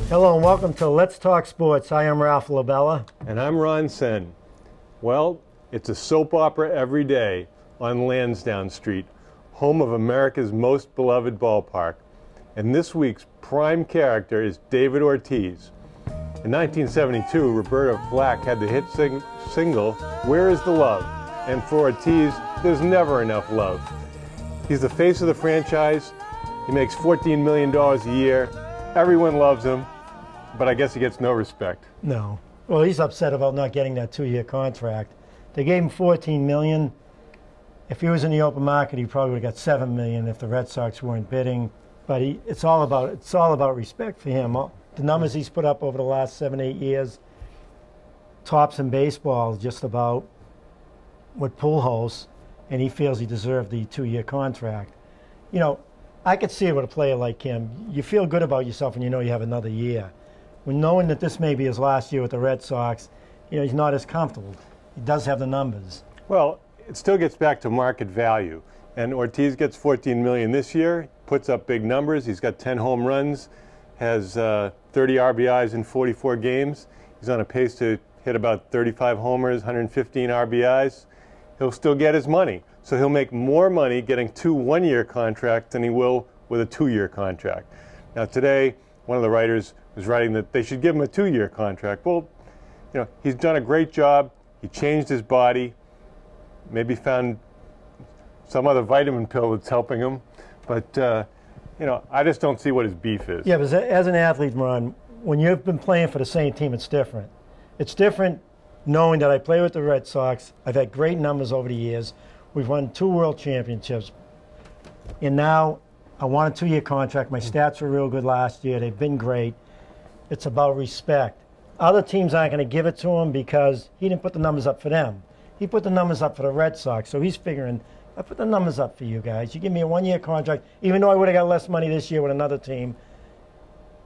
Hello and welcome to Let's Talk Sports. I am Ralph Labella. And I'm Ron Sen. Well, it's a soap opera every day on Lansdowne Street, home of America's most beloved ballpark. And this week's prime character is David Ortiz. In 1972, Roberta Flack had the hit single, Where is the Love? And for Ortiz, there's never enough love. He's the face of the franchise. He makes $14 million a year. Everyone loves him, but I guess he gets no respect. No. Well, he's upset about not getting that 2-year contract. They gave him $14 million. If he was in the open market, he probably would have got $7 million if the Red Sox weren't bidding. But it's all about respect for him. The numbers he's put up over the last 7, 8 years, tops in baseball just about with Pujols, and he feels he deserved the 2-year contract. You know, I could see it with a player like him. You feel good about yourself and you know you have another year. When knowing that this may be his last year with the Red Sox, you know, he's not as comfortable. He does have the numbers. Well, it still gets back to market value. And Ortiz gets $14 million this year, puts up big numbers. He's got 10 home runs, has 30 RBIs in 44 games. He's on a pace to hit about 35 homers, 115 RBIs. He'll still get his money. So he'll make more money getting 2 one-year contracts than he will with a 2-year contract. Now today, one of the writers was writing that they should give him a 2-year contract. Well, you know, he's done a great job. He changed his body, maybe found some other vitamin pill that's helping him. But, you know, I just don't see what his beef is. Yeah, but as an athlete, Ron, when you've been playing for the same team, it's different. It's different knowing that I play with the Red Sox. I've had great numbers over the years. We've won 2 world championships. And now I want a 2-year contract. My stats were real good last year. They've been great. It's about respect. Other teams aren't going to give it to him because he didn't put the numbers up for them. He put the numbers up for the Red Sox. So he's figuring, I put the numbers up for you guys. You give me a 1-year contract. Even though I would have got less money this year with another team,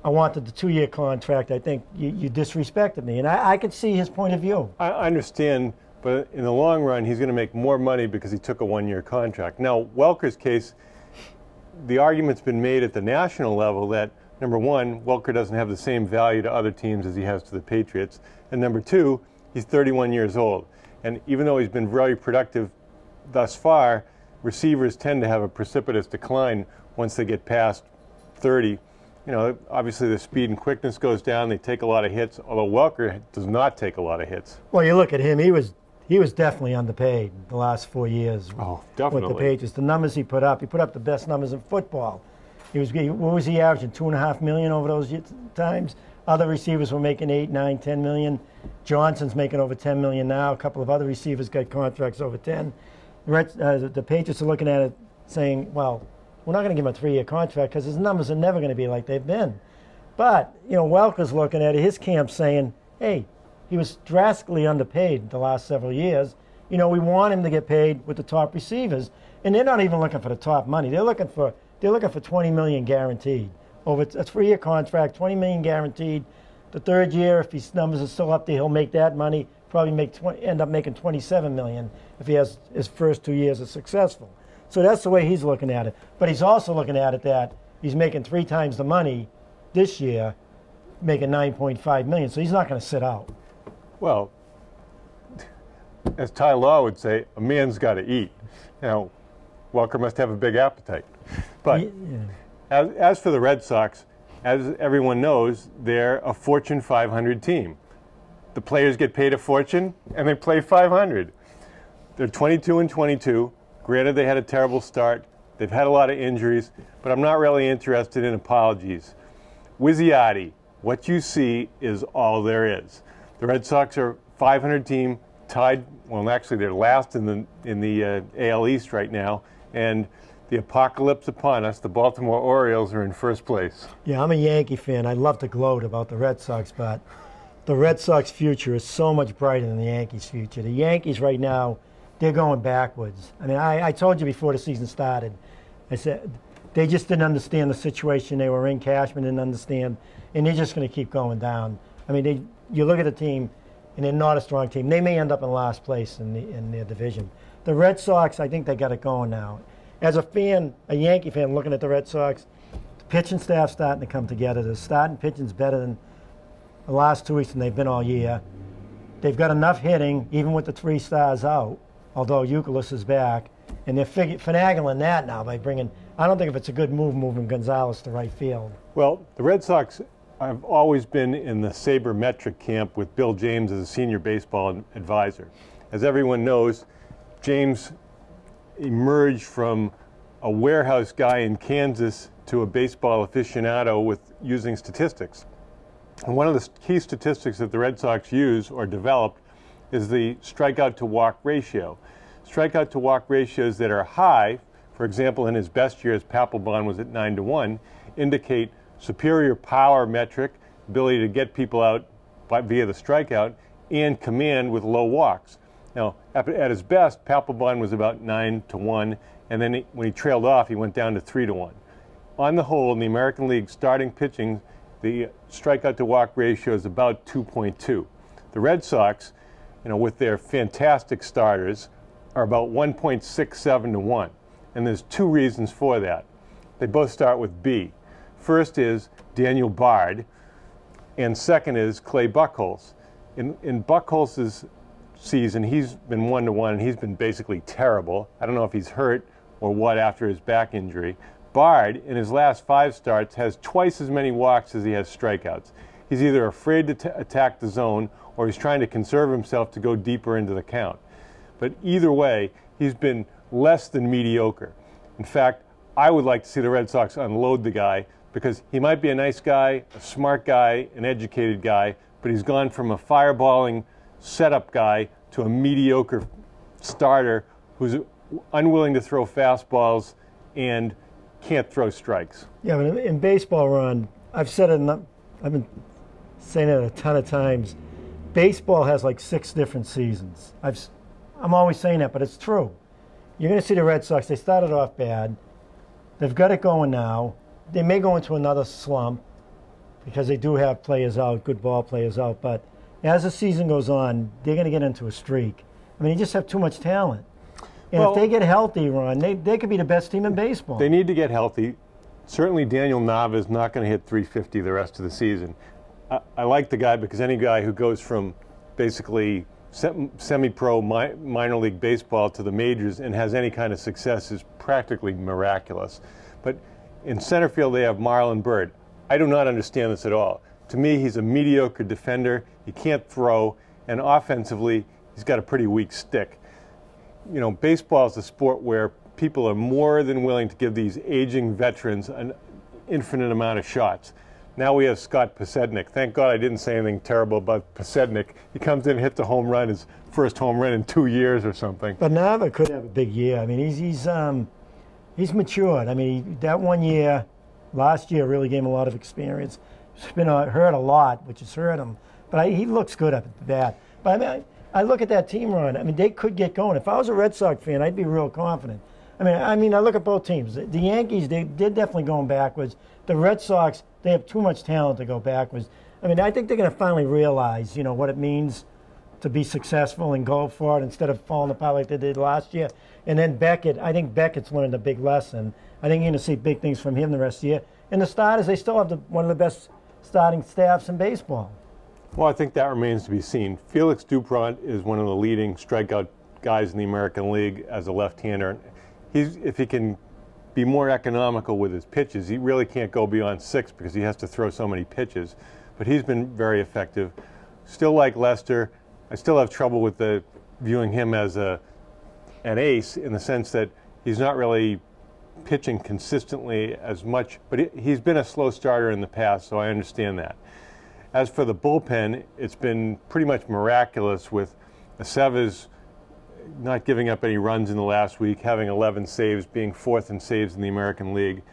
I wanted the 2-year contract. I think you disrespected me. And I could see his point of view. I understand. But in the long run, he's going to make more money because he took a 1-year contract. Now, Welker's case, the argument's been made at the national level that, number one, Welker doesn't have the same value to other teams as he has to the Patriots. And number two, he's 31 years old. And even though he's been very productive thus far, receivers tend to have a precipitous decline once they get past 30. You know, obviously the speed and quickness goes down. They take a lot of hits, although Welker does not take a lot of hits. Well, you look at him. He was definitely underpaid the last 4 years. Oh, definitely. With the Patriots. The numbers he put up the best numbers in football. What was he averaging, $2.5 million over those times? Other receivers were making $8, $9, $10 million. Johnson's making over $10 million now. A couple of other receivers got contracts over 10. The Patriots are looking at it saying, well, we're not going to give him a 3-year contract because his numbers are never going to be like they've been. But, you know, Welker's looking at it, his camp saying, hey, he was drastically underpaid the last several years. You know, we want him to get paid with the top receivers, and they're not even looking for the top money. They're looking for $20 million guaranteed over a 3-year contract, $20 million guaranteed. The 3rd year, if his numbers are still up there, he'll make that money. Probably end up making $27 million if he has his first 2 years are successful. So that's the way he's looking at it. But he's also looking at it that he's making 3 times the money this year, making $9.5 million. So he's not going to sit out. Well, as Ty Law would say, a man's got to eat. Now, Welker must have a big appetite. But yeah. As for the Red Sox, as everyone knows, they're a Fortune 500 team. The players get paid a fortune, and they play 500. They're 22-22. Granted, they had a terrible start. They've had a lot of injuries, but I'm not really interested in apologies. Wizziati, what you see is all there is. The Red Sox are a 500 team, tied, well, actually they're last in the AL East right now, and the apocalypse upon us. The Baltimore Orioles are in first place. Yeah, I'm a Yankee fan. I'd love to gloat about the Red Sox, but the Red Sox future is so much brighter than the Yankees' future. The Yankees right now, they're going backwards. I mean, I told you before the season started, I said they just didn't understand the situation they were in. Cashman didn't understand, and they're just going to keep going down. I mean, you look at the team, and they're not a strong team. They may end up in last place in their division. The Red Sox, I think they got it going now. As a fan, a Yankee fan looking at the Red Sox, the pitching staff's starting to come together. The starting pitching's better than the last 2 weeks than they've been all year. They've got enough hitting, even with the 3 stars out, although Euclid is back. And they're finagling that now by bringing, I don't think if it's a good move moving Gonzalez to right field. Well, the Red Sox have always been in the sabermetric camp with Bill James as a senior baseball advisor. As everyone knows, James emerged from a warehouse guy in Kansas to a baseball aficionado with using statistics. And one of the key statistics that the Red Sox use or developed is the strikeout to walk ratio. Strikeout to walk ratios that are high, for example, in his best years, Papelbon was at 9-1, indicate superior power metric, ability to get people out via the strikeout, and command with low walks. Now, at his best, Papelbon was about 9-1, and then when he trailed off, he went down to 3-1. On the whole, in the American League starting pitching, the strikeout to walk ratio is about 2.2. The Red Sox, with their fantastic starters, are about 1.67-1. And there's 2 reasons for that. They both start with B. First is Daniel Bard, and second is Clay Buchholz. In Buchholz's season, he's been 1-1, and he's been basically terrible. I don't know if he's hurt or what after his back injury. Bard, in his last 5 starts, has twice as many walks as he has strikeouts. He's either afraid to attack the zone or he's trying to conserve himself to go deeper into the count. But either way, he's been less than mediocre. In fact, I would like to see the Red Sox unload the guy because he might be a nice guy, a smart guy, an educated guy, but he's gone from a fireballing setup guy to a mediocre starter who's unwilling to throw fastballs and can't throw strikes. Yeah, but in baseball, Ron, I've said it, I've been saying it a ton of times. Baseball has like 6 different seasons. I'm always saying that, but it's true. You're going to see the Red Sox, they started off bad. They've got it going now. They may go into another slump because they do have players out, good ball players out, but as the season goes on, they're going to get into a streak. I mean, they just have too much talent. And if they get healthy, Ron, they could be the best team in baseball. They need to get healthy. Certainly Daniel Nava is not going to hit 350 the rest of the season. I like the guy because any guy who goes from basically semi-pro minor league baseball to the majors and has any kind of success is practically miraculous. But in center field, they have Marlon Byrd. I do not understand this at all. To me, he's a mediocre defender. He can't throw, and offensively, he's got a pretty weak stick. Baseball is a sport where people are more than willing to give these aging veterans an infinite amount of shots. Now we have Scott Pasednik. Thank God I didn't say anything terrible about Pasednik. He comes in and hits a home run, his first home run in 2 years or something. But Nava could have a big year. I mean, he's matured. I mean, that 1 year, last year, really gave him a lot of experience. He's been hurt a lot, which has hurt him. But he looks good up at the bat. But I mean, I look at that team, Ron. I mean, they could get going. If I was a Red Sox fan, I'd be real confident. I mean, I look at both teams. The Yankees, they're definitely going backwards. The Red Sox, they have too much talent to go backwards. I mean, I think they're going to finally realize, what it means to be successful and go for it instead of falling apart like they did last year. And then Beckett, I think Beckett's learned a big lesson. I think you're going to see big things from him the rest of the year. And the starters, they still have one of the best starting staffs in baseball. Well, I think that remains to be seen. Felix Dupont is one of the leading strikeout guys in the American League as a left-hander. If he can be more economical with his pitches, he really can't go beyond 6 because he has to throw so many pitches. But he's been very effective. Still like Lester, I still have trouble with viewing him as an ace in the sense that he's not really pitching consistently as much, but he's been a slow starter in the past, so I understand that. As for the bullpen, it's been pretty much miraculous with Aceves not giving up any runs in the last week, having 11 saves, being 4th in saves in the American League.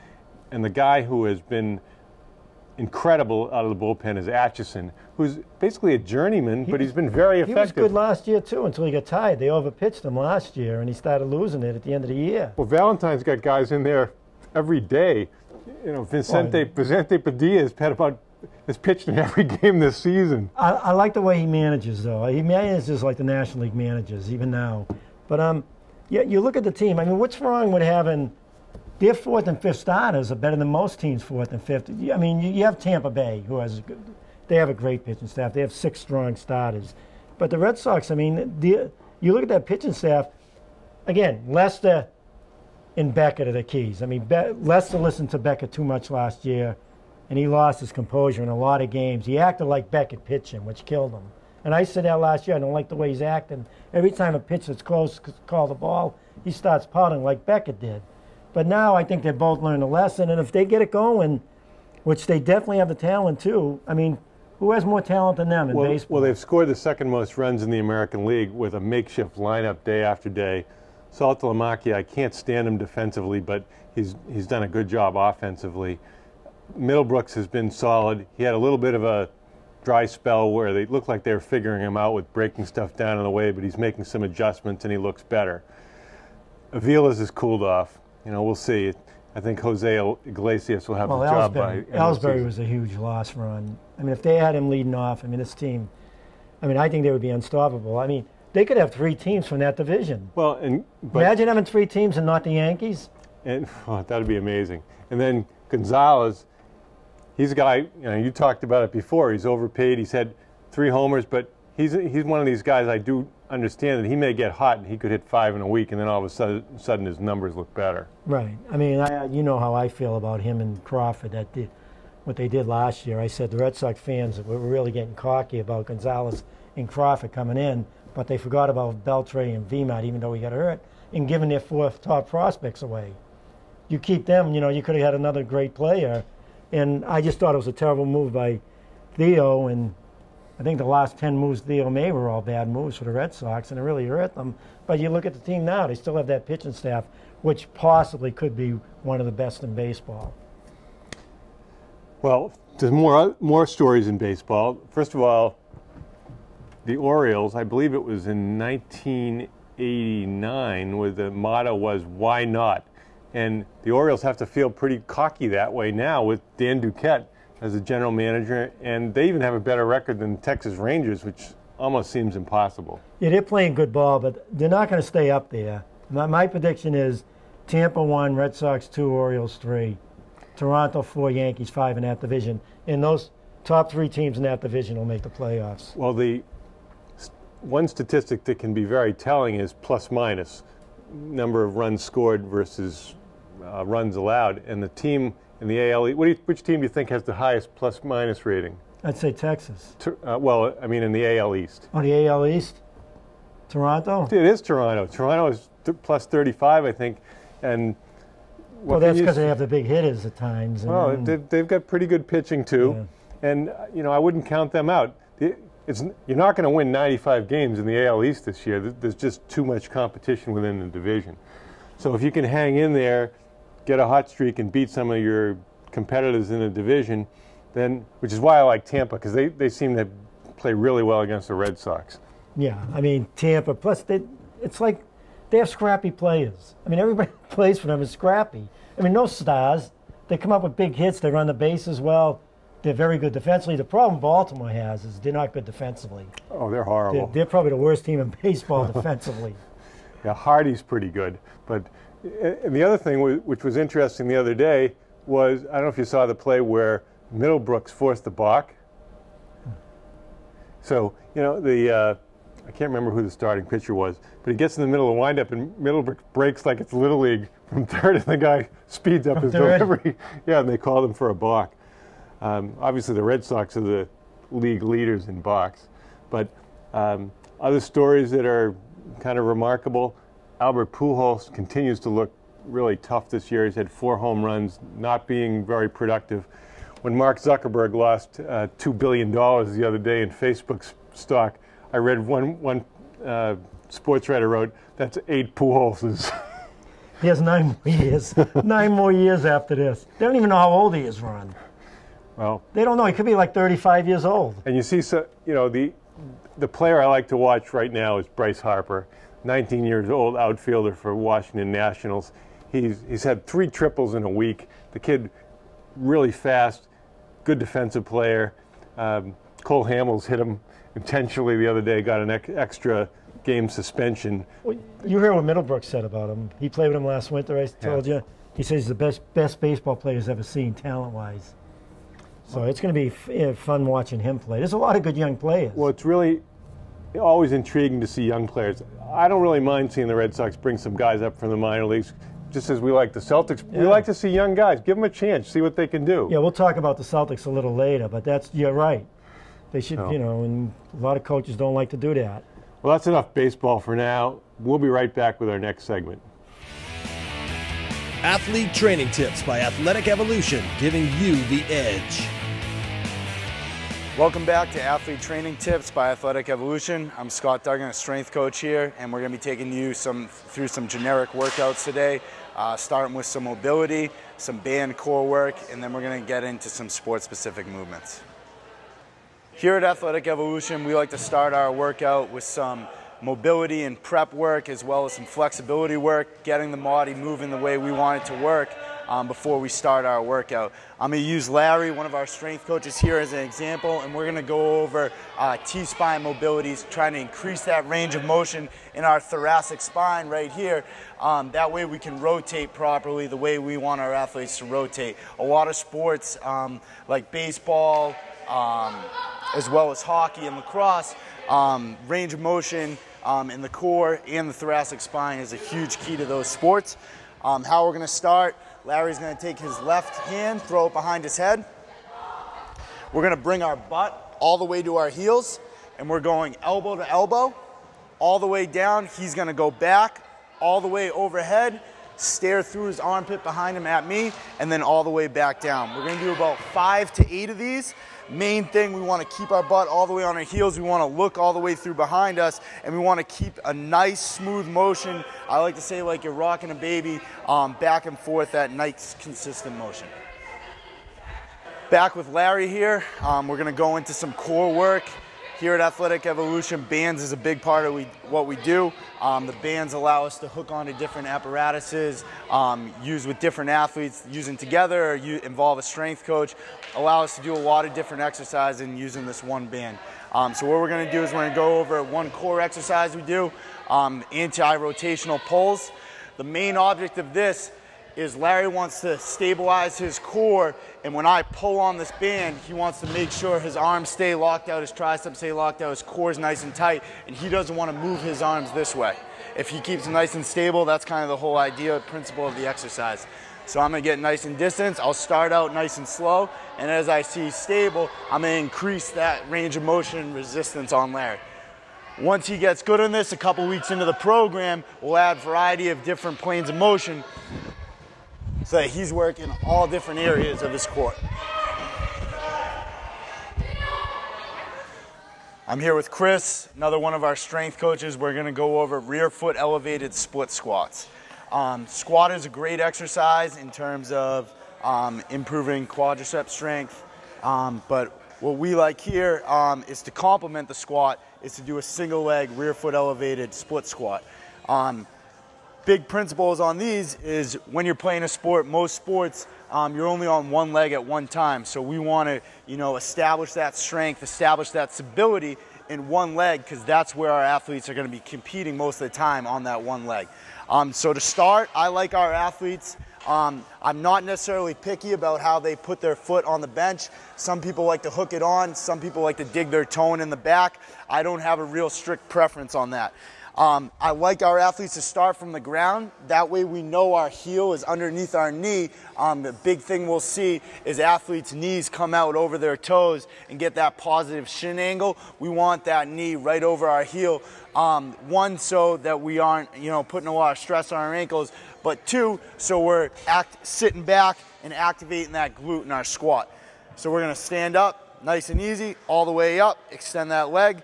And the guy who has been incredible out of the bullpen is Atchison, who's basically a journeyman, but he's been very effective. He was good last year, too, until he got tired. They overpitched him last year, and he started losing it at the end of the year. Well, Valentine's got guys in there every day. Vicente Padilla has pitched in every game this season. I like the way he manages, though. He manages like the National League managers, even now. But, yeah, you look at the team. I mean, what's wrong with having their fourth and fifth starters are better than most teams' fourth and fifth. I mean, you have Tampa Bay, who has they have a great pitching staff. They have 6 strong starters. But the Red Sox, I mean, you look at that pitching staff, again, Lester and Beckett are the keys. I mean, Lester listened to Beckett too much last year, and he lost his composure in a lot of games. He acted like Beckett pitching, which killed him. And I said that last year. I don't like the way he's acting. Every time a pitch that's close to call the ball, he starts pouting like Beckett did. But now I think they both learned a lesson, and if they get it going, which they definitely have the talent too, I mean, who has more talent than them in baseball? Well, they've scored the second most runs in the American League with a makeshift lineup day after day. Saltalamacchia, I can't stand him defensively, but he's done a good job offensively. Middlebrooks has been solid. He had a little bit of a dry spell where they looked like they were figuring him out with breaking stuff down in the way, but he's making some adjustments and he looks better. Avila's has cooled off. You know, we'll see. I think Jose Iglesias will have the job by Ellsbury was a huge loss run. I mean, if they had him leading off, I mean, this team, I mean, I think they would be unstoppable. I mean, they could have 3 teams from that division. Well, imagine having 3 teams and not the Yankees. And that would be amazing. And then Gonzalez, he's a guy, you know, you talked about it before. He's overpaid. He's had 3 homers, but he's one of these guys I do understand that he may get hot and he could hit 5 in a week, and then all of a sudden his numbers look better. Right. I mean, you know how I feel about him and Crawford. What they did last year. I said the Red Sox fans were really getting cocky about Gonzalez and Crawford coming in, but they forgot about Beltre and Vemont, even though he got hurt, and giving their 4 top prospects away. You keep them, you know, you could have had another great player. And I just thought it was a terrible move by Theo, and I think the last 10 moves Theo made were all bad moves for the Red Sox, and it really hurt them. But you look at the team now, they still have that pitching staff, which possibly could be one of the best in baseball. Well, there's more stories in baseball. First of all, the Orioles, I believe it was in 1989, where the motto was, "Why not?" And the Orioles have to feel pretty cocky that way now with Dan Duquette as the general manager, and they even have a better record than the Texas Rangers, which almost seems impossible. Yeah, they're playing good ball, but they're not going to stay up there. My prediction is Tampa 1, Red Sox 2, Orioles 3, Toronto 4, Yankees 5 in that division. And those top 3 teams in that division will make the playoffs. Well, the one statistic that can be very telling is plus-minus, number of runs scored versus runs allowed. And the team in the AL, which team do you think has the highest plus-minus rating? I'd say Texas. Well, I mean in the AL East. Oh, the AL East? Toronto? It is Toronto. Toronto is plus 35, I think. And well, that's because they have the big hitters at times. Well, they've got pretty good pitching too. Yeah. And, you know, I wouldn't count them out. You're not going to win 95 games in the AL East this year. There's just too much competition within the division. So if you can hang in there, get a hot streak, and beat some of your competitors in the division, then, which is why I like Tampa, because they seem to play really well against the Red Sox. Yeah, I mean, Tampa, plus it's like they have scrappy players. I mean, everybody who plays for them is scrappy. I mean, no stars. They come up with big hits. They run the bases well. They're very good defensively. The problem Baltimore has is they're not good defensively. Oh, they're horrible. They're probably the worst team in baseball defensively. Yeah, Hardy's pretty good. But and the other thing which was interesting the other day was, I don't know if you saw the play where Middlebrooks forced the balk. So, you know, I can't remember who the starting pitcher was, but he gets in the middle of the windup and Middlebrooks breaks like it's Little League from third, and the guy speeds up his delivery. Yeah, and they called him for a balk. Obviously, the Red Sox are the league leaders in balks. But other stories that are kind of remarkable, Albert Pujols continues to look really tough this year. He's had 4 home runs, not being very productive. When Mark Zuckerberg lost $2 billion the other day in Facebook stock, I read one sports writer wrote, that's 8 Pujolses. He has 9 more years. 9 more years after this. They don't even know how old he is, Ron. Well, they don't know. He could be like 35 years old. And you see, so you know, the player I like to watch right now is Bryce Harper, 19 years old, outfielder for Washington Nationals. He's had 3 triples in a week. The kid, really fast, good defensive player. Cole Hamels hit him intentionally the other day, got an extra game suspension. Well, you heard what Middlebrooks said about him. He played with him last winter, I told you. He says he's the best baseball player he's ever seen, talent-wise. So it's going to be fun watching him play. There's a lot of good young players. Well, it's really always intriguing to see young players. I don't really mind seeing the Red Sox bring some guys up from the minor leagues, just as we like the Celtics. Yeah. We like to see young guys. Give them a chance, see what they can do. Yeah, we'll talk about the Celtics a little later, but you're right. They should, you know, and a lot of coaches don't like to do that. Well, that's enough baseball for now. We'll be right back with our next segment. Athlete Training Tips by Athletic Evolution, giving you the edge. Welcome back to Athlete Training Tips by Athletic Evolution. I'm Scott Duggan, a strength coach here, and we're going to be taking you through some generic workouts today, starting with some mobility, some band core work, and then we're going to get into some sport-specific movements. Here at Athletic Evolution, we like to start our workout with some mobility and prep work, as well as some flexibility work, getting the body moving the way we want it to work before we start our workout. I'm going to use Larry, one of our strength coaches here, as an example, and we're going to go over T-spine mobilities, trying to increase that range of motion in our thoracic spine right here. That way we can rotate properly the way we want our athletes to rotate. A lot of sports like baseball, as well as hockey and lacrosse, range of motion in the core and the thoracic spine is a huge key to those sports. How we're going to start, Larry's going to take his left hand, throw it behind his head. We're going to bring our butt all the way to our heels, and we're going elbow to elbow, all the way down. He's going to go back, all the way overhead, stare through his armpit behind him at me, and then all the way back down. We're going to do about 5 to 8 of these. Main thing, we want to keep our butt all the way on our heels. We want to look all the way through behind us, and we want to keep a nice smooth motion. I like to say like you're rocking a baby, back and forth, that nice consistent motion. Back with Larry here, we're going to go into some core work. Here at Athletic Evolution, bands is a big part of what we do. The bands allow us to hook onto different apparatuses, use with different athletes, using together, or involve a strength coach, allow us to do a lot of different exercises in using this one band. So what we're going to do is we're going to go over one core exercise we do, anti-rotational pulls. The main object of this is Larry wants to stabilize his core, and when I pull on this band, he wants to make sure his arms stay locked out, his triceps stay locked out, his core is nice and tight, and he doesn't want to move his arms this way. If he keeps them nice and stable, that's kind of the whole idea, principle of the exercise. So I'm going to get nice and distance. I'll start out nice and slow, and as I see stable, I'm going to increase that range of motion and resistance on Larry. Once he gets good on this, a couple weeks into the program, we'll add a variety of different planes of motion, so that he's working all different areas of his core. I'm here with Chris, another one of our strength coaches. We're going to go over rear foot elevated split squats. Squat is a great exercise in terms of improving quadricep strength, but what we like here is to complement the squat, is to do a single leg rear foot elevated split squat. Big principles on these is when you're playing a sport, most sports, you're only on one leg at one time. So we want to, establish that strength, establish that stability in one leg, because that's where our athletes are going to be competing most of the time, on that one leg. So to start, I like our athletes. I'm not necessarily picky about how they put their foot on the bench. Some people like to hook it on. Some people like to dig their toe in the back. I don't have a real strict preference on that. I like our athletes to start from the ground. That way we know our heel is underneath our knee. The big thing we'll see is athletes' knees come out over their toes and get that positive shin angle. We want that knee right over our heel. One, so that we aren't, putting a lot of stress on our ankles, but two, so we're sitting back and activating that glute in our squat. So we're going to stand up, nice and easy, all the way up, extend that leg,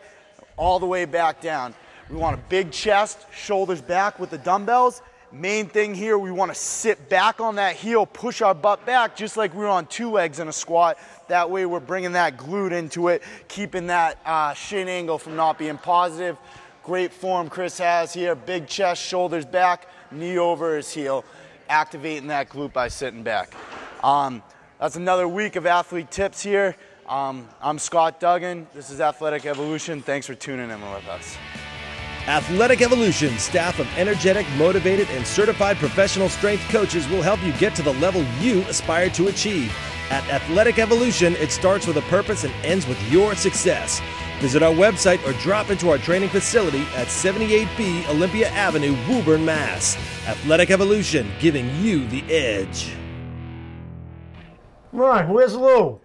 all the way back down. We want a big chest, shoulders back with the dumbbells. Main thing here, we want to sit back on that heel, push our butt back just like we were on 2 legs in a squat. That way we're bringing that glute into it, keeping that shin angle from not being positive. Great form Chris has here, big chest, shoulders back, knee over his heel, activating that glute by sitting back. That's another week of athlete tips here. I'm Scott Duggan. This is Athletic Evolution. Thanks for tuning in with us. Athletic Evolution staff of energetic, motivated, and certified professional strength coaches will help you get to the level you aspire to achieve. At Athletic Evolution, it starts with a purpose and ends with your success. Visit our website or drop into our training facility at 78B Olympia Avenue, Woburn, Mass. Athletic Evolution, giving you the edge. Ron, where's Lou?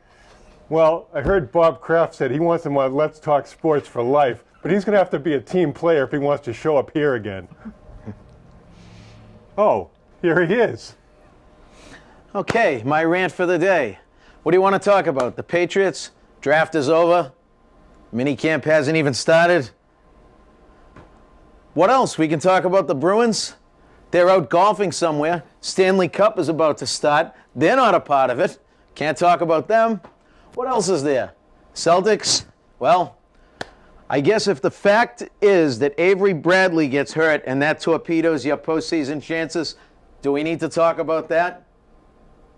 Well, I heard Bob Kraft said he wants him on Let's Talk Sports for life, but he's going to have to be a team player if he wants to show up here again. Oh, here he is. Okay, my rant for the day. What do you want to talk about? The Patriots? Draft is over? Minicamp hasn't even started? What else? We can talk about the Bruins. They're out golfing somewhere. Stanley Cup is about to start. They're not a part of it. Can't talk about them. What else is there? Celtics? Well, I guess if the fact is that Avery Bradley gets hurt and that torpedoes your postseason chances, do we need to talk about that?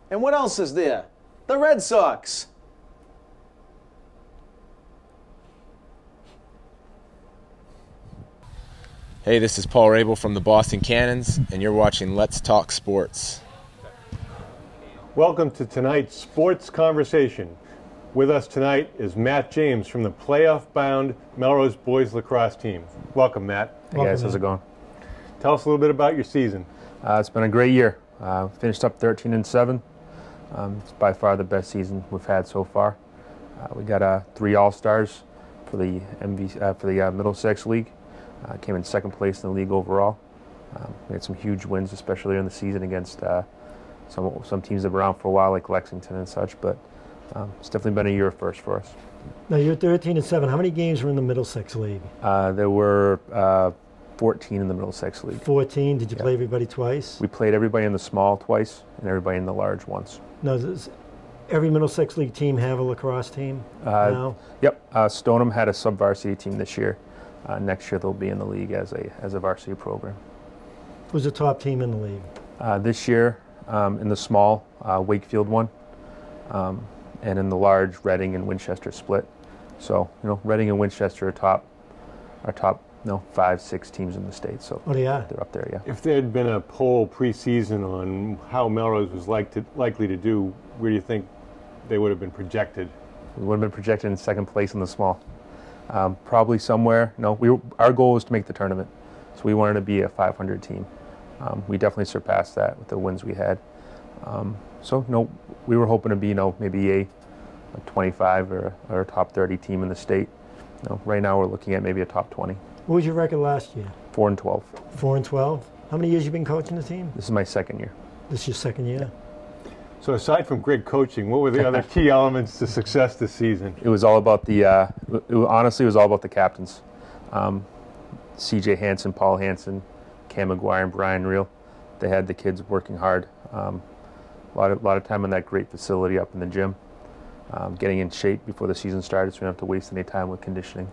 And what else is there? The Red Sox. Hey, this is Paul Rabel from the Boston Cannons, and you're watching Let's Talk Sports. Welcome to tonight's sports conversation. With us tonight is Matt James from the playoff-bound Melrose boys lacrosse team. Welcome, Matt. Hey guys, how's it going? Tell us a little bit about your season. It's been a great year. Finished up 13-7. It's by far the best season we've had so far. We got 3 All-Stars for the Middlesex League. Came in second place in the league overall. We had some huge wins, especially in the season against some teams that were around for a while, like Lexington and such. But it's definitely been a year first for us. Now you're 13-7. How many games were in the Middlesex League? There were 14 in the Middlesex League. 14. Did you play everybody twice? We played everybody in the small twice and everybody in the large once. Now, does every Middlesex League team have a lacrosse team now? Yep. Stoneham had a sub-varsity team this year. Next year they'll be in the league as a varsity program. Who's the top team in the league? This year, in the small, Wakefield won, and in the large, Reading and Winchester split. So, Reading and Winchester are top 5, 6 teams in the state. So they are? They're up there, yeah. If there had been a poll preseason on how Melrose was likely to do, where do you think they would have been projected? We would have been projected in second place in the small. Probably somewhere. Our goal was to make the tournament, so we wanted to be a 500 team. We definitely surpassed that with the wins we had. We were hoping to be maybe a 25 or a top 30 team in the state. Right now we're looking at maybe a top 20. What was your record last year? 4-12. 4-12. How many years you been coaching the team? This is my second year. This is your second year? So aside from great coaching, what were the other key elements to success this season? It was all about honestly, it was all about the captains. C.J. Hansen, Paul Hansen, Cam McGuire, and Brian Reel. They had the kids working hard. A lot of time in that great facility up in the gym, getting in shape before the season started, so we don't have to waste any time with conditioning.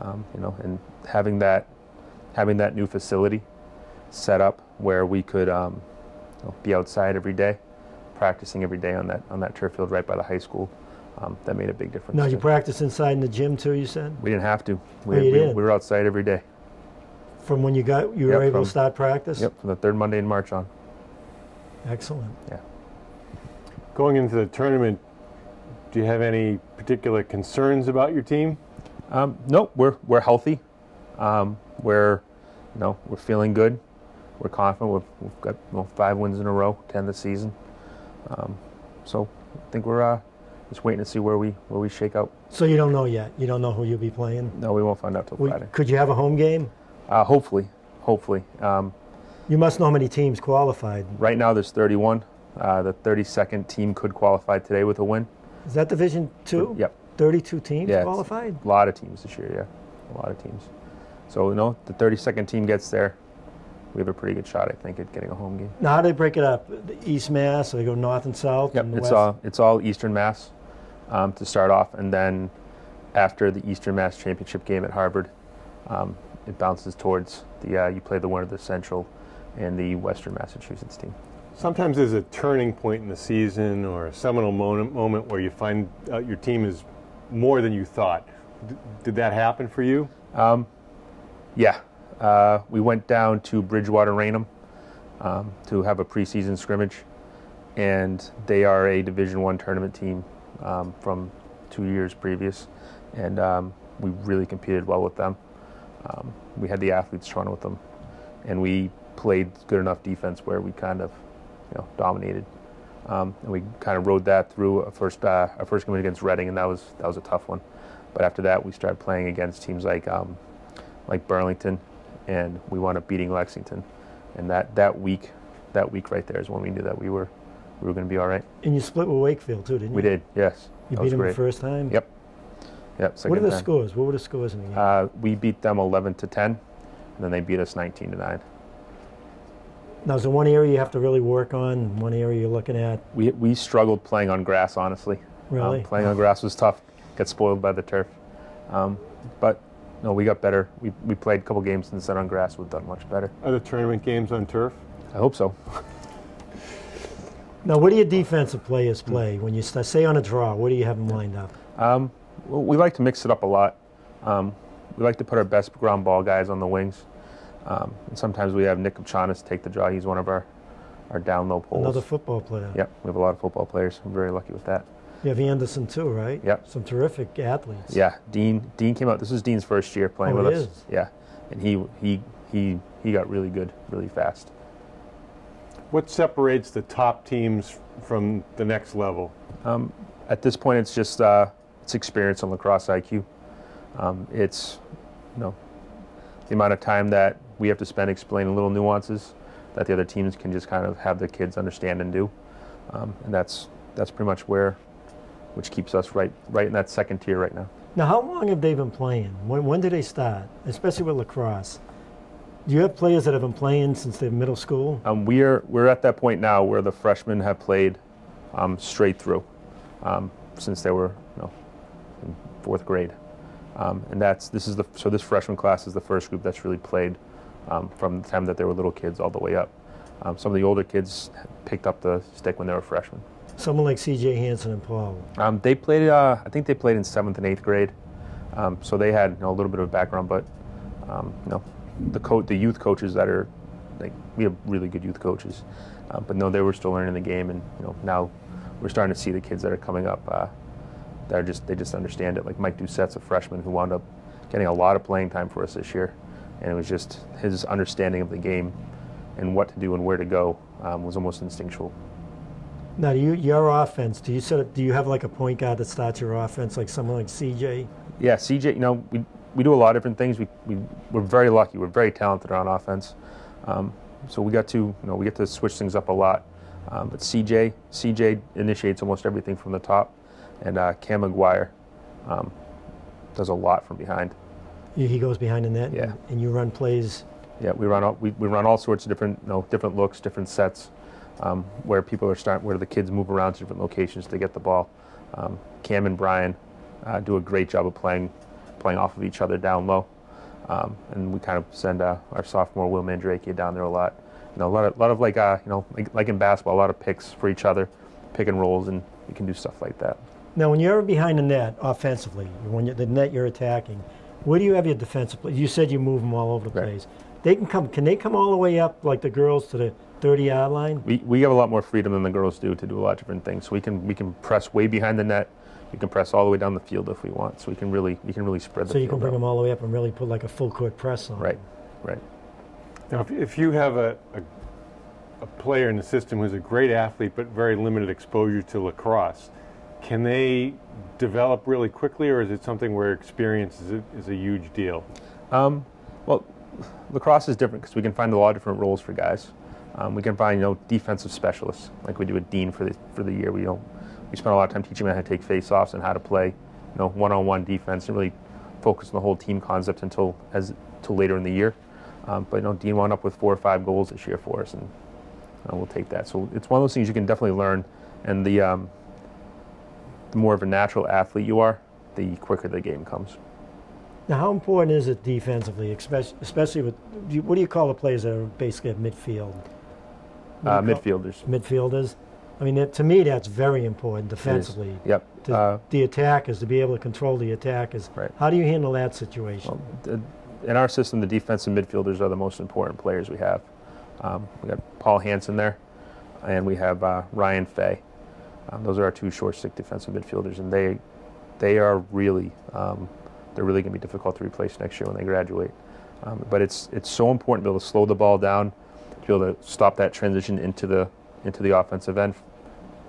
And having that new facility set up where we could be outside every day, practicing every day on that turf field right by the high school. That made a big difference. Now you practice inside in the gym too, you said? We didn't have to. We were outside every day. From when you were able to start practice? Yep, from the third Monday in March on. Excellent. Yeah. Going into the tournament, do you have any particular concerns about your team? No, we're healthy. We're feeling good. We're confident. We've got 5 wins in a row, 10 this season. So I think we're just waiting to see where we shake out. So you don't know yet? You don't know who you'll be playing? No, we won't find out till Friday. Could you have a home game? Hopefully. You must know how many teams qualified. Right now there's 31. The 32nd team could qualify today with a win. Is that Division 2? Yep. 32 teams qualified? A lot of teams this year, yeah. A lot of teams. So, the 32nd team gets there. We have a pretty good shot, I think, at getting a home game. Now, how do they break it up? East Mass, so they go north and south? Yep, and it's all Eastern Mass to start off, and then after the Eastern Mass Championship game at Harvard, it bounces towards you play the winner of the Central and the Western Massachusetts team. Sometimes there's a turning point in the season or a seminal moment where you find your team is more than you thought. Did that happen for you? Yeah. We went down to Bridgewater Raynham to have a preseason scrimmage, and they are a Division I tournament team from 2 years previous, and we really competed well with them. We had the athletes run with them, and we played good enough defense where we kind of, dominated. And we kind of rode that through our first game against Reading, and that was a tough one. But after that, we started playing against teams like Burlington, and we wound up beating Lexington. And that week right there is when we knew that we were going to be all right. And you split with Wakefield too, didn't you? We did, yes. You beat them the first time? Yep. Second what are the time. scores? What were the scores in the game? We beat them 11-10, and then they beat us 19-9. Now, is there one area you have to really work on? One area you're looking at? We struggled playing on grass, honestly. Really? Playing on grass was tough. Got spoiled by the turf. But no, we got better. We played a couple games instead on grass. We've done much better. Are the tournament games on turf? I hope so. Now, what do your defensive players play when you say on a draw? What do you have them lined up? Well, we like to mix it up a lot. We like to put our best ground ball guys on the wings. And sometimes we have Nick Upchanis take the draw. He's one of our down low poles. Another football player. Yep, we have a lot of football players. I'm very lucky with that. You have Anderson too, right? Yep. Some terrific athletes. Yeah, Dean came out. This was Dean's first year playing with us. Is? Yeah, and he got really good, really fast. What separates the top teams from the next level? At this point, it's just it's experience and lacrosse IQ. It's the amount of time that we have to spend explaining little nuances that the other teams can just kind of have their kids understand and do, and that's pretty much which keeps us right in that second tier right now. Now, how long have they been playing? When did they start, especially with lacrosse? Do you have players that have been playing since they're middle school? We're at that point now where the freshmen have played straight through since they were in fourth grade, and this freshman class is the first group that's really played from the time that they were little kids all the way up. Some of the older kids picked up the stick when they were freshmen. Someone like C.J. Hansen and Paul. They played. I think they played in 7th and 8th grade, so they had a little bit of a background. But the youth coaches that are we have really good youth coaches, but no, they were still learning the game, and now we're starting to see the kids that are coming up that they just understand it. Like Mike Doucette's a freshman who wound up getting a lot of playing time for us this year, and it was just his understanding of the game and what to do and where to go was almost instinctual. Now, your offense, do you have like a point guard that starts your offense, like someone like CJ? Yeah, CJ, we do a lot of different things. We're very lucky. We're very talented on offense. So we get to switch things up a lot. But CJ initiates almost everything from the top, and Cam McGuire does a lot from behind. He goes behind the net, yeah. And you run plays. Yeah, we run all sorts of different looks, different sets. Where the kids move around to different locations to get the ball. Cam and Brian do a great job of playing off of each other down low, and we kind of send our sophomore Will Mandrake down there a lot. A lot of like in basketball, a lot of picks for each other, pick and rolls, and we can do stuff like that. Now, when you're behind the net offensively, the net you're attacking, where do you have your defensive players? You said you move them all over the place. Can they come all the way up like the girls to the 30-yard line? We have a lot more freedom than the girls do to do a lot of different things. So we can press way behind the net. We can press all the way down the field if we want. So we can really spread the field. So you can bring them all the way up and really put like a full court press on. Right. Now, if you have a player in the system who's a great athlete but very limited exposure to lacrosse, can they develop really quickly, or is it something where experience is a huge deal? Well, lacrosse is different because we can find a lot of different roles for guys. We can find defensive specialists like we do with Dean for the year. We spend a lot of time teaching them how to take face-offs and how to play one-on-one defense and really focus on the whole team concept until later in the year. But Dean wound up with 4 or 5 goals this year for us, and we'll take that. So it's one of those things you can definitely learn, and the more of a natural athlete you are, the quicker the game comes. Now, how important is it defensively, especially with what do you call the players that are basically at midfield? Midfielders. Midfielders. I mean, to me, that's very important defensively. Yep. The attackers, to be able to control the attackers. Right. How do you handle that situation? Well, in our system, the defensive midfielders are the most important players we have. We got Paul Hansen there, and we have Ryan Fay. Those are our two short stick defensive midfielders, and they are really they're really going to be difficult to replace next year when they graduate. But it's so important to be able to slow the ball down, to be able to stop that transition into the offensive end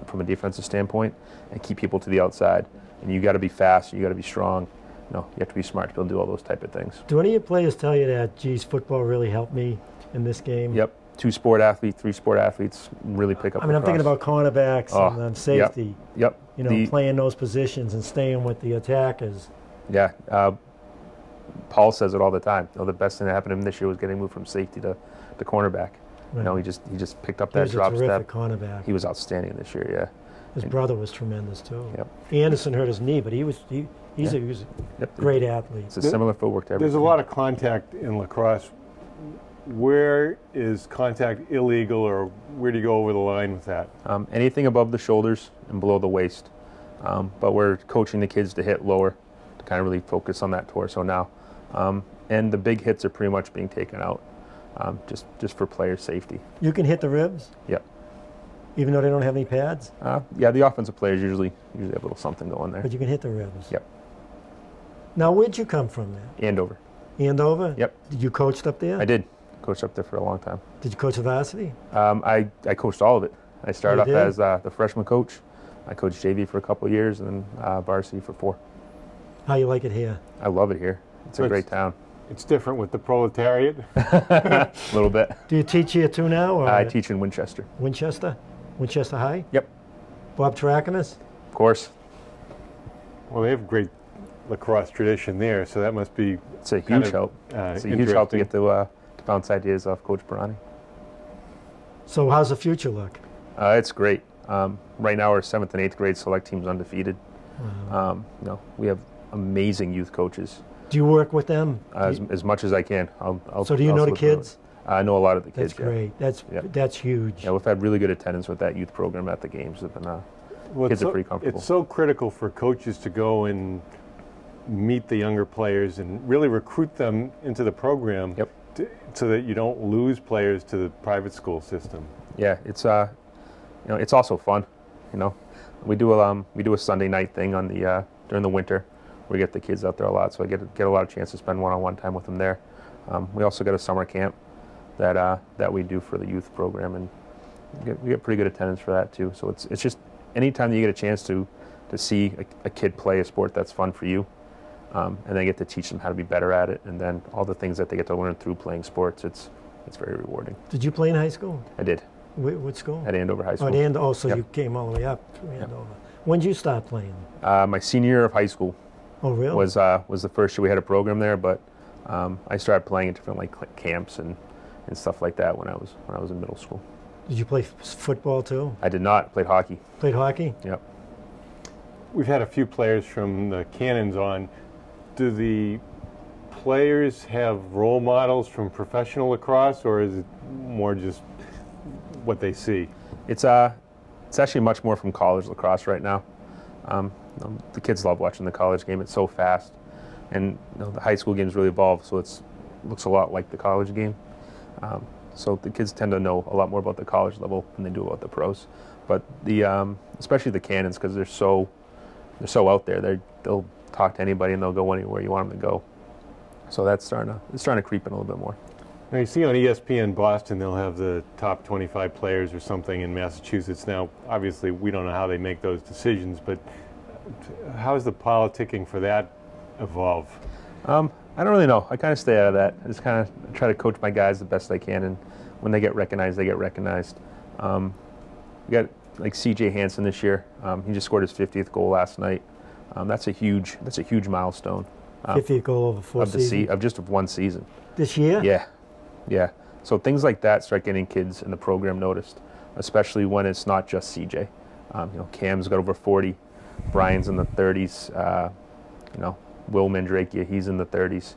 from a defensive standpoint, and keep people to the outside. And you got to be fast, you got to be strong. You have to be smart to be able to do all those type of things. Do any of your players tell you that, geez, football really helped me in this game? Yep. 2 sport athletes, 3 sport athletes really pick up. I mean, I'm thinking about cornerbacks and safety. Yep. Playing those positions and staying with the attackers. Yeah. Paul says it all the time. The best thing that happened to him this year was getting moved from safety to cornerback. Right. He just picked up that drop step. He was a terrific cornerback. He was outstanding this year. Yeah. His brother was tremendous too. Yep. Anderson hurt his knee, but he was a great athlete. It's a similar footwork to everything. There's a lot of contact in lacrosse. Where is contact illegal, or where do you go over the line with that? Anything above the shoulders and below the waist. But we're coaching the kids to hit lower, to kind of really focus on that torso now. And the big hits are pretty much being taken out, just for player safety. You can hit the ribs? Yep. Even though they don't have any pads? Yeah, the offensive players usually have a little something going there. But you can hit the ribs? Yep. Now, where'd you come from there? Andover. Andover? Yep. Did you coach up there? I did. Coached up there for a long time. Did you coach the varsity? I coached all of it. I started off did? as the freshman coach. I coached JV for a couple of years, and then varsity for 4. How you like it here? I love it here. It's a great town. It's different with the proletariat? A little bit. Do you teach here too now? Or I teach in Winchester. Winchester? Winchester High? Yep. Bob Trakanis? Of course. Well, they have a great lacrosse tradition there, so that must be It's a huge help. It's a huge help to get to bounce ideas off Coach Barani. So how's the future look? It's great. Right now, our 7th and 8th grade select team's undefeated. Wow. We have amazing youth coaches. Do you work with them? As much as I can. So do you know the kids? I know a lot of the kids. That's great. That's huge. Yeah, we've had really good attendance with that youth program at the games. Kids are pretty comfortable. It's so critical for coaches to go and meet the younger players and really recruit them into the program. Yep. So that you don't lose players to the private school system. Yeah, it's it's also fun. We do a Sunday night thing on the during the winter. We get the kids out there a lot, so I get a lot of chance to spend one-on-one time with them there. We also got a summer camp that we do for the youth program, and we get pretty good attendance for that too. So it's just anytime you get a chance to see a kid play a sport that's fun for you, and then get to teach them how to be better at it, and then all the things that they get to learn through playing sports. It's very rewarding. Did you play in high school? I did. What school? At Andover High School. Oh, at Andover. Oh, so Yep. you came all the way up to Andover. Yep. When did you start playing? My senior year of high school. Oh, really? Was the first year we had a program there, but I started playing at different camps and stuff like that when I was in middle school. Did you play football too? I did not. Played hockey. Played hockey? Yep. We've had a few players from the Cannons on. Do the players have role models from professional lacrosse, or is it more just what they see? It's actually much more from college lacrosse right now. The kids love watching the college game. It's so fast, and the high school games really evolved, so it looks a lot like the college game. So the kids tend to know a lot more about the college level than they do about the pros. But especially the Cannons, because they're so out there. They'll talk to anybody and they'll go anywhere you want them to go. So it's starting to creep in a little bit more. Now you see on ESPN Boston, they'll have the top 25 players or something in Massachusetts. Now, obviously, we don't know how they make those decisions, but how does the politicking for that evolve? I don't really know. I kind of stay out of that. I just kind of try to coach my guys the best I can, and when they get recognized, they get recognized. We got like CJ Hansen this year. He just scored his 50th goal last night. That's a huge milestone. 50th goal over 4 seasons? Of just one season. This year? Yeah. So things like that start getting kids in the program noticed, especially when it's not just CJ. Cam's got over 40. Brian's in the 30s. Will Mandrakia, he's in the 30s.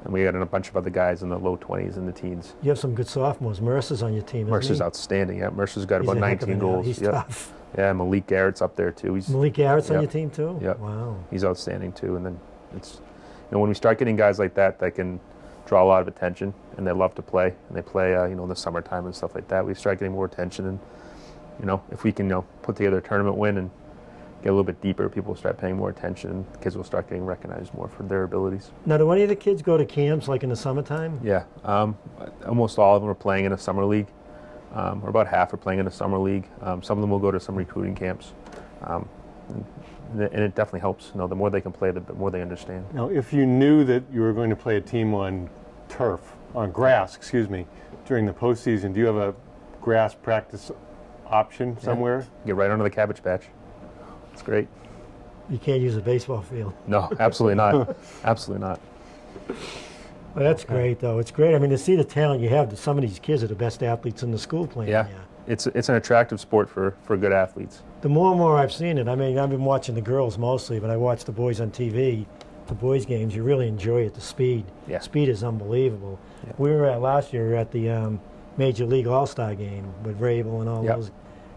And we got a bunch of other guys in the low 20s and the teens. You have some good sophomores. Mercer's on your team, isn't Mercer's he? outstanding. Yeah, Mercer's got about 19 goals. He's tough. Yeah, Malik Garrett's up there too. Malik Garrett's on your team too? Yep. Wow. He's outstanding too. And then it's when we start getting guys like that can draw a lot of attention, and they love to play, and they play, you know, in the summertime and stuff like that. We start getting more attention, and, you know, if we can, you know, put together a tournament win and get a little bit deeper, people will start paying more attention, and kids will start getting recognized more for their abilities. Now, do any of the kids go to camps like in the summertime? Yeah, almost all of them are playing in a summer league, or about half are playing in a summer league. Some of them will go to some recruiting camps, and it definitely helps. You know, the more they can play, the more they understand. Now, if you knew that you were going to play a team on grass, excuse me, during the postseason, do you have a grass practice option somewhere? Get right under the cabbage patch. It's great. You can't use a baseball field. No, absolutely not. Absolutely not. Well, that's great, though. It's great. I mean, to see the talent you have, some of these kids are the best athletes in the school playing. Yeah, it's an attractive sport for good athletes. The more and more I've seen it, I mean, I've been watching the girls mostly, but I watch the boys on TV, the boys' games. You really enjoy it, the speed. Yeah. Speed is unbelievable. Yeah. We were last year at the Major League All-Star game with Vrabel and all those.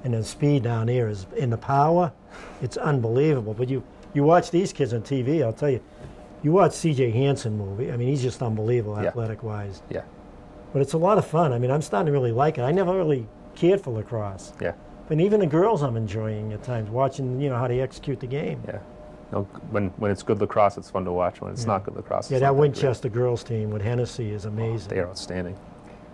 And the speed down there is, in the power, it's unbelievable. But you watch these kids on TV, I'll tell you, you watch C.J. Hansen movie, I mean, he's just unbelievable athletic-wise. Yeah. But it's a lot of fun. I mean, I'm starting to really like it. I never really cared for lacrosse. Yeah. But even the girls I'm enjoying at times, watching, you know, how they execute the game. Yeah. You know, when it's good lacrosse, it's fun to watch. When it's not good lacrosse, yeah, it's that not Winchester girls team with Hennessy is amazing. They are outstanding.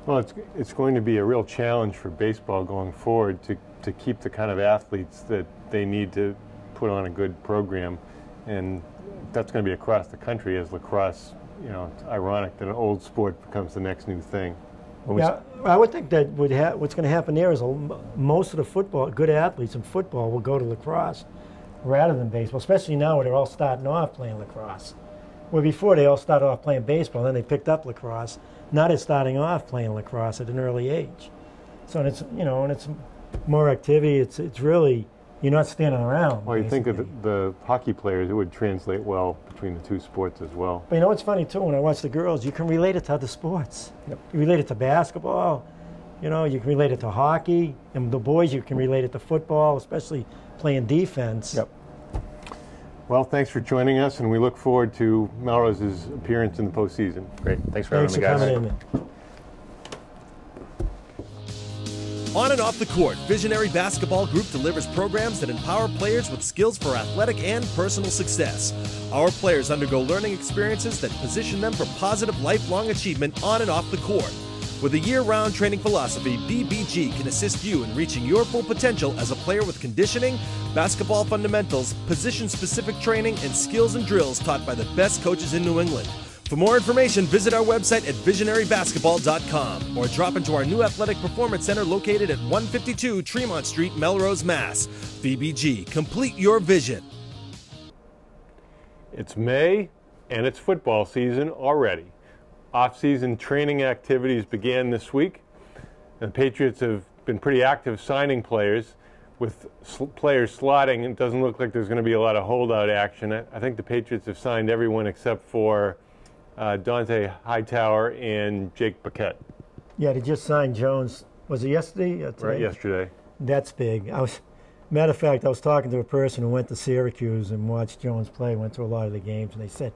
Well, it's going to be a real challenge for baseball going forward to keep the kind of athletes that they need to put on a good program, and that's going to be across the country as lacrosse. You know, it's ironic that an old sport becomes the next new thing. Yeah, I would think that what's going to happen there is most of the good athletes in football will go to lacrosse rather than baseball, especially now where they're all starting off playing lacrosse. Where before they all started off playing baseball, then they picked up lacrosse. Now they're starting off playing lacrosse at an early age. So it's, you know, and it's more activity. It's really, you're not standing around. Well, you think of the hockey players, it would translate well between the two sports as well. But you know what's funny too, when I watch the girls, you can relate it to other sports. Yep. You relate it to basketball, you know, you can relate it to hockey, and the boys you can relate it to football, especially playing defense. Yep. Well, thanks for joining us, and we look forward to Melrose's appearance in the postseason. Great. Thanks for having me, guys. Coming in. On and off the court, Visionary Basketball Group delivers programs that empower players with skills for athletic and personal success. Our players undergo learning experiences that position them for positive lifelong achievement on and off the court. With a year-round training philosophy, VBG can assist you in reaching your full potential as a player with conditioning, basketball fundamentals, position-specific training, and skills and drills taught by the best coaches in New England. For more information, visit our website at visionarybasketball.com or drop into our new athletic performance center located at 152 Tremont Street, Melrose, Mass. VBG, complete your vision. It's May, and it's football season already. Off-season training activities began this week. The Patriots have been pretty active signing players. With players slotting, it doesn't look like there's going to be a lot of holdout action. I think the Patriots have signed everyone except for Dante Hightower and Jake Paquette. Yeah, they just signed Jones. Was it yesterday? Right, yesterday. That's big. Matter of fact, I was talking to a person who went to Syracuse and watched Jones play, went to a lot of the games, and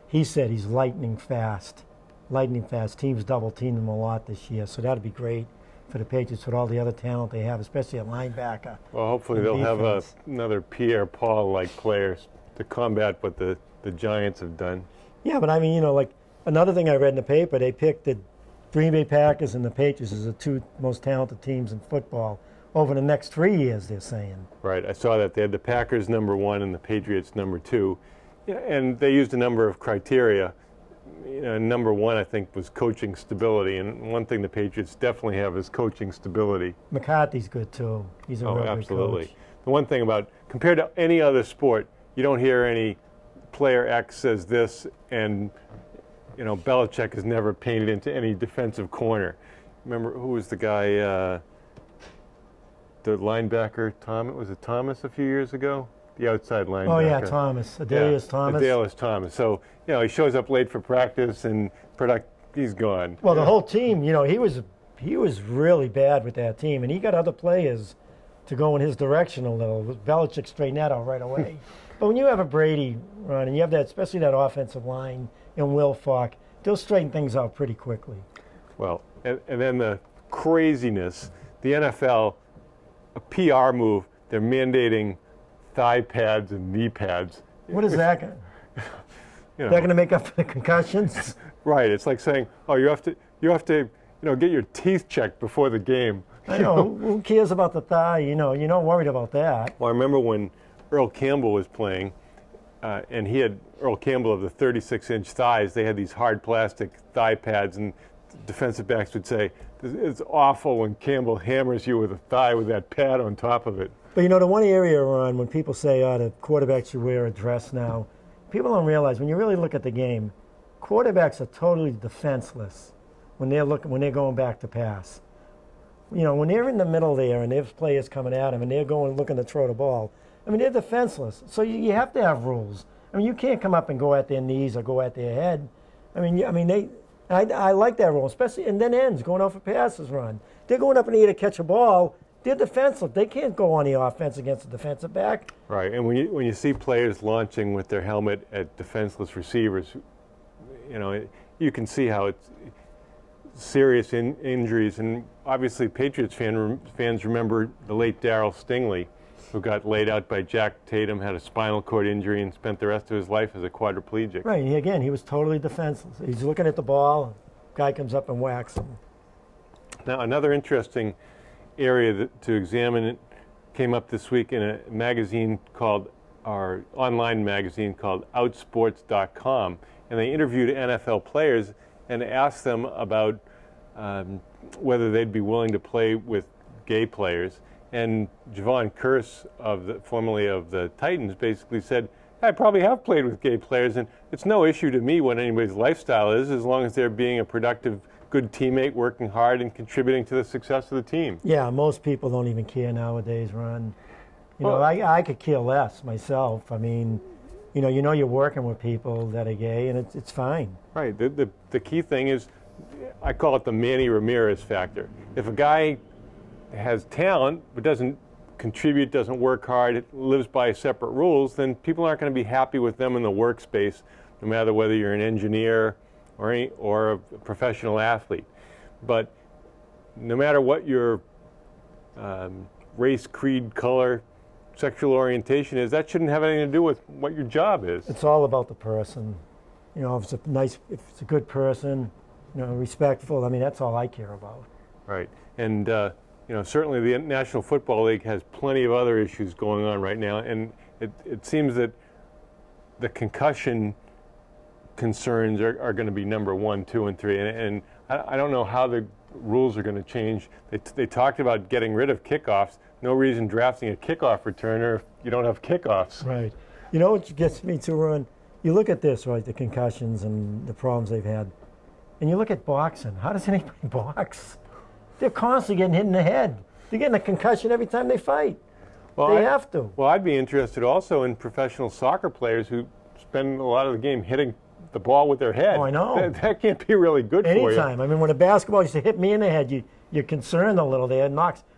he said he's lightning fast. Lightning fast. Teams double-teamed him a lot this year, so that'd be great for the Patriots with all the other talent they have, especially at linebacker. Well, hopefully they'll have another Pierre Paul-like players to combat what the Giants have done. Yeah, but I mean, you know, like another thing I read in the paper, they picked the Green Bay Packers and the Patriots as the two most talented teams in football over the next 3 years, they're saying. Right, I saw that. They had the Packers #1 and the Patriots #2. Yeah, and they used a number of criteria. You know, #1, I think, was coaching stability, and one thing the Patriots definitely have is coaching stability. McCarthy's good, too. He's a real absolutely. good coach. The one thing about, compared to any other sport, you don't hear any player X says this, and, you know, Belichick is never painted into any defensive corner. Remember, who was the guy, the linebacker, was it Thomas a few years ago? The outside linebacker. Oh, yeah, Thomas. Adelius Thomas. Adelius Thomas. So, you know, he shows up late for practice and he's gone. Well, the whole team, you know, he was really bad with that team, and he got other players to go in his direction a little. Belichick straightened that out right away. But when you have a Brady, Ron, and you have that, especially that offensive line, and Will Falk, they'll straighten things out pretty quickly. Well, and then the craziness, the NFL, a PR move, they're mandating thigh pads and knee pads. What is that? They're going to make up for the concussions? Right. It's like saying, oh, you have to get your teeth checked before the game. I know. Who cares about the thigh? You're not worried about that. Well, I remember when Earl Campbell was playing, and he had Earl Campbell of the 36-inch thighs. They had these hard plastic thigh pads, and defensive backs would say, it's awful when Campbell hammers you with a thigh with that pad on top of it. But the one area, Ron, when people say, the quarterback should wear a dress now, people don't realize when you really look at the game, quarterbacks are totally defenseless when they're going back to pass. When they're in the middle there and there's players coming at them and they're looking to throw the ball, they're defenseless. So you have to have rules. You can't come up and go at their knees or go at their head. I like that rule, especially, and then ends, going out for passes, Ron. They're going up in the air to catch a ball. They're defensive. They can't go on the offense against a defensive back. Right, and when you see players launching with their helmet at defenseless receivers, you can see how it's serious injuries. And obviously Patriots fans remember the late Darryl Stingley, who got laid out by Jack Tatum, had a spinal cord injury, and spent the rest of his life as a quadriplegic. Right, and again, he was totally defenseless. He's looking at the ball, guy comes up and whacks him. Now, another interesting area to examine came up this week in a magazine our online magazine called Outsports.com, and they interviewed NFL players and asked them about whether they'd be willing to play with gay players. And Javon Curse, formerly of the Titans, basically said, I probably have played with gay players, and it's no issue to me what anybody's lifestyle is, as long as they're being a productive, good teammate, working hard, and contributing to the success of the team. Yeah, most people don't even care nowadays, Ron. I could care less myself. You're working with people that are gay, and it's fine. Right. The key thing is, I call it the Manny Ramirez factor. If a guy has talent but doesn't contribute, doesn't work hard, lives by separate rules, then people aren't going to be happy with them in the workspace, no matter whether you're an engineer or a professional athlete. But no matter what your race, creed, color, sexual orientation is, that shouldn't have anything to do with what your job is. It's all about the person. If it's a good person, respectful, that's all I care about. Right. And certainly the National Football League has plenty of other issues going on right now, and it seems that the concussion concerns are going to be number 1, 2, and 3. And I don't know how the rules are going to change. They talked about getting rid of kickoffs. No reason drafting a kickoff returner if you don't have kickoffs. Right. What gets me to, Ron? You look at this, right, the concussions and the problems they've had, and you look at boxing. How does anybody box? They're constantly getting hit in the head. They're getting a concussion every time they fight. Well, they have to. Well, I'd be interested also in professional soccer players who spend a lot of the game hitting the ball with their head. Oh, I know. That can't be really good for you. Anytime. When a basketball used to hit me in the head, you're concerned a little there.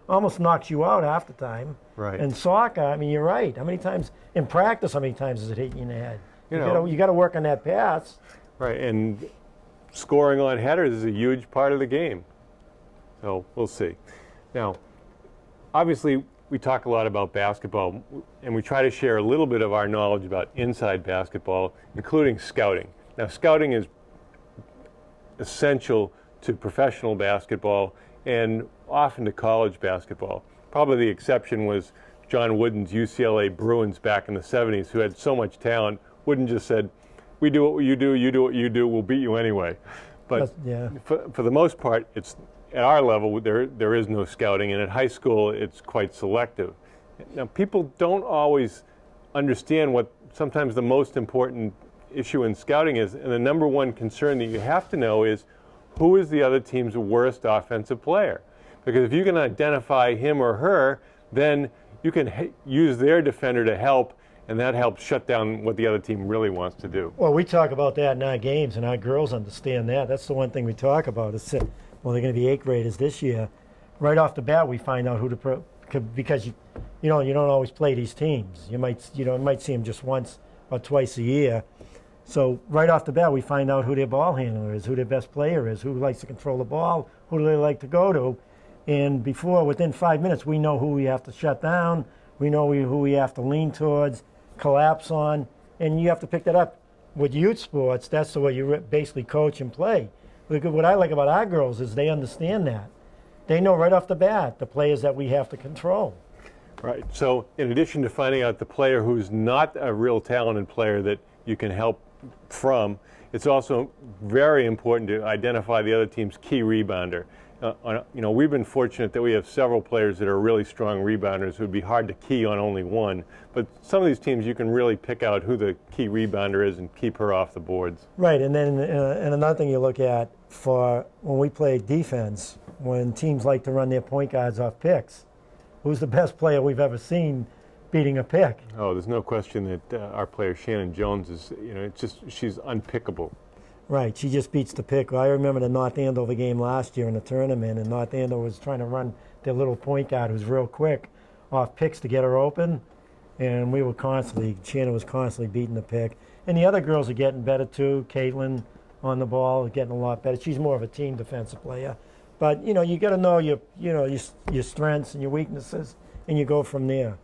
Almost knocks you out half the time. Right. And soccer, you're right. How many times in practice, how many times does it hit you in the head? You got to work on that pass. Right, and scoring on headers is a huge part of the game. So we'll see. Now, obviously, we talk a lot about basketball, and we try to share a little bit of our knowledge about inside basketball, including scouting. Now, scouting is essential to professional basketball and often to college basketball. Probably the exception was John Wooden's UCLA Bruins back in the 70s, who had so much talent. Wooden just said, we do what you do, you do what you do, we'll beat you anyway. But for the most part, it's at our level, there is no scouting, and at high school, it's quite selective. Now, people don't always understand what sometimes the most important issue in scouting is, and the number one concern that you have to know is who is the other team's worst offensive player? Because if you can identify him or her, then you can use their defender to help, and that helps shut down what the other team really wants to do. Well, we talk about that in our games, and our girls understand that. That's the one thing we talk about is that, well, they're going to be 8th graders this year. Right off the bat, we find out who to because you don't always play these teams. You might see them just once or twice a year, So right off the bat, we find out who their ball handler is, who their best player is, who likes to control the ball, who do they like to go to. And within 5 minutes, we know who we have to shut down, we know who we have to lean towards, collapse on, and you have to pick that up. With youth sports, that's the way you basically coach and play. What I like about our girls is they understand that. They know right off the bat the players that we have to control. Right. So in addition to finding out the player who's not a real talented player that you can help from, it's also very important to identify the other team's key rebounder. We've been fortunate that we have several players that are really strong rebounders who would be hard to key on only one. But some of these teams, you can really pick out who the key rebounder is and keep her off the boards. Right, and then and another thing you look at for when we play defense, when teams like to run their point guards off picks, who's the best player we've ever seen beating a pick? Oh, there's no question that our player Shannon Jones is, she's unpickable. Right, she just beats the pick. I remember the North Andover game last year in the tournament, and North Andover was trying to run their little point guard who's real quick off picks to get her open, and Shannon was constantly beating the pick. And the other girls are getting better too. Caitlin on the ball is getting a lot better. She's more of a team defensive player. But, you got to know your strengths and your weaknesses, and you go from there.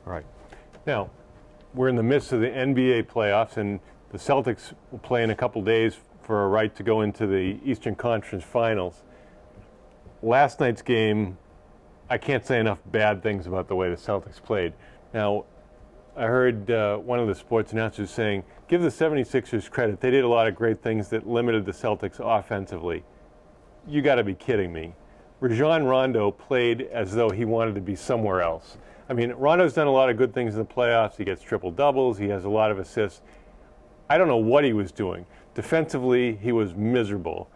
Right. Now, we're in the midst of the NBA playoffs, and the Celtics will play in a couple days for a right to go into the Eastern Conference Finals. Last night's game, I can't say enough bad things about the way the Celtics played. Now, I heard one of the sports announcers saying, give the 76ers credit. They did a lot of great things that limited the Celtics offensively. You got to be kidding me. Rajon Rondo played as though he wanted to be somewhere else. I mean, Rondo's done a lot of good things in the playoffs. He gets triple-doubles. He has a lot of assists. I don't know what he was doing. Defensively, he was miserable.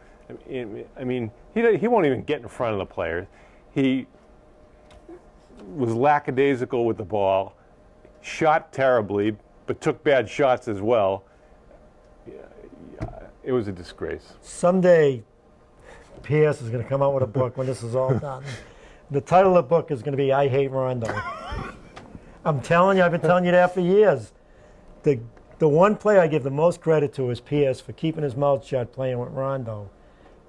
I mean, he won't even get in front of the players. He was lackadaisical with the ball, shot terribly, but took bad shots as well. It was a disgrace. Someday, Pierce is going to come out with a book when this is all done. The title of the book is going to be I Hate Rondo. I'm telling you, I've been telling you that for years. The one player I give the most credit to is Pierce for keeping his mouth shut playing with Rondo.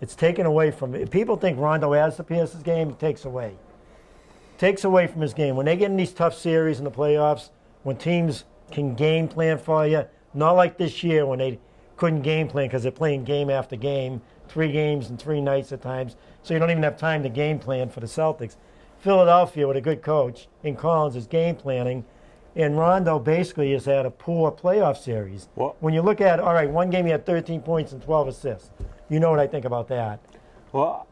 It's taken away from – people think Rondo adds to Pierce's game. He takes away. Takes away from his game. When they get in these tough series in the playoffs, when teams can game plan for you, not like this year when they couldn't game plan because they're playing game after game, 3 games in 3 nights at times, so you don't even have time to game plan for the Celtics. Philadelphia, with a good coach in Collins, is game planning. And Rondo basically has had a poor playoff series. Well, when you look at, all right, one game he had 13 points and 12 assists. You know what I think about that. Well,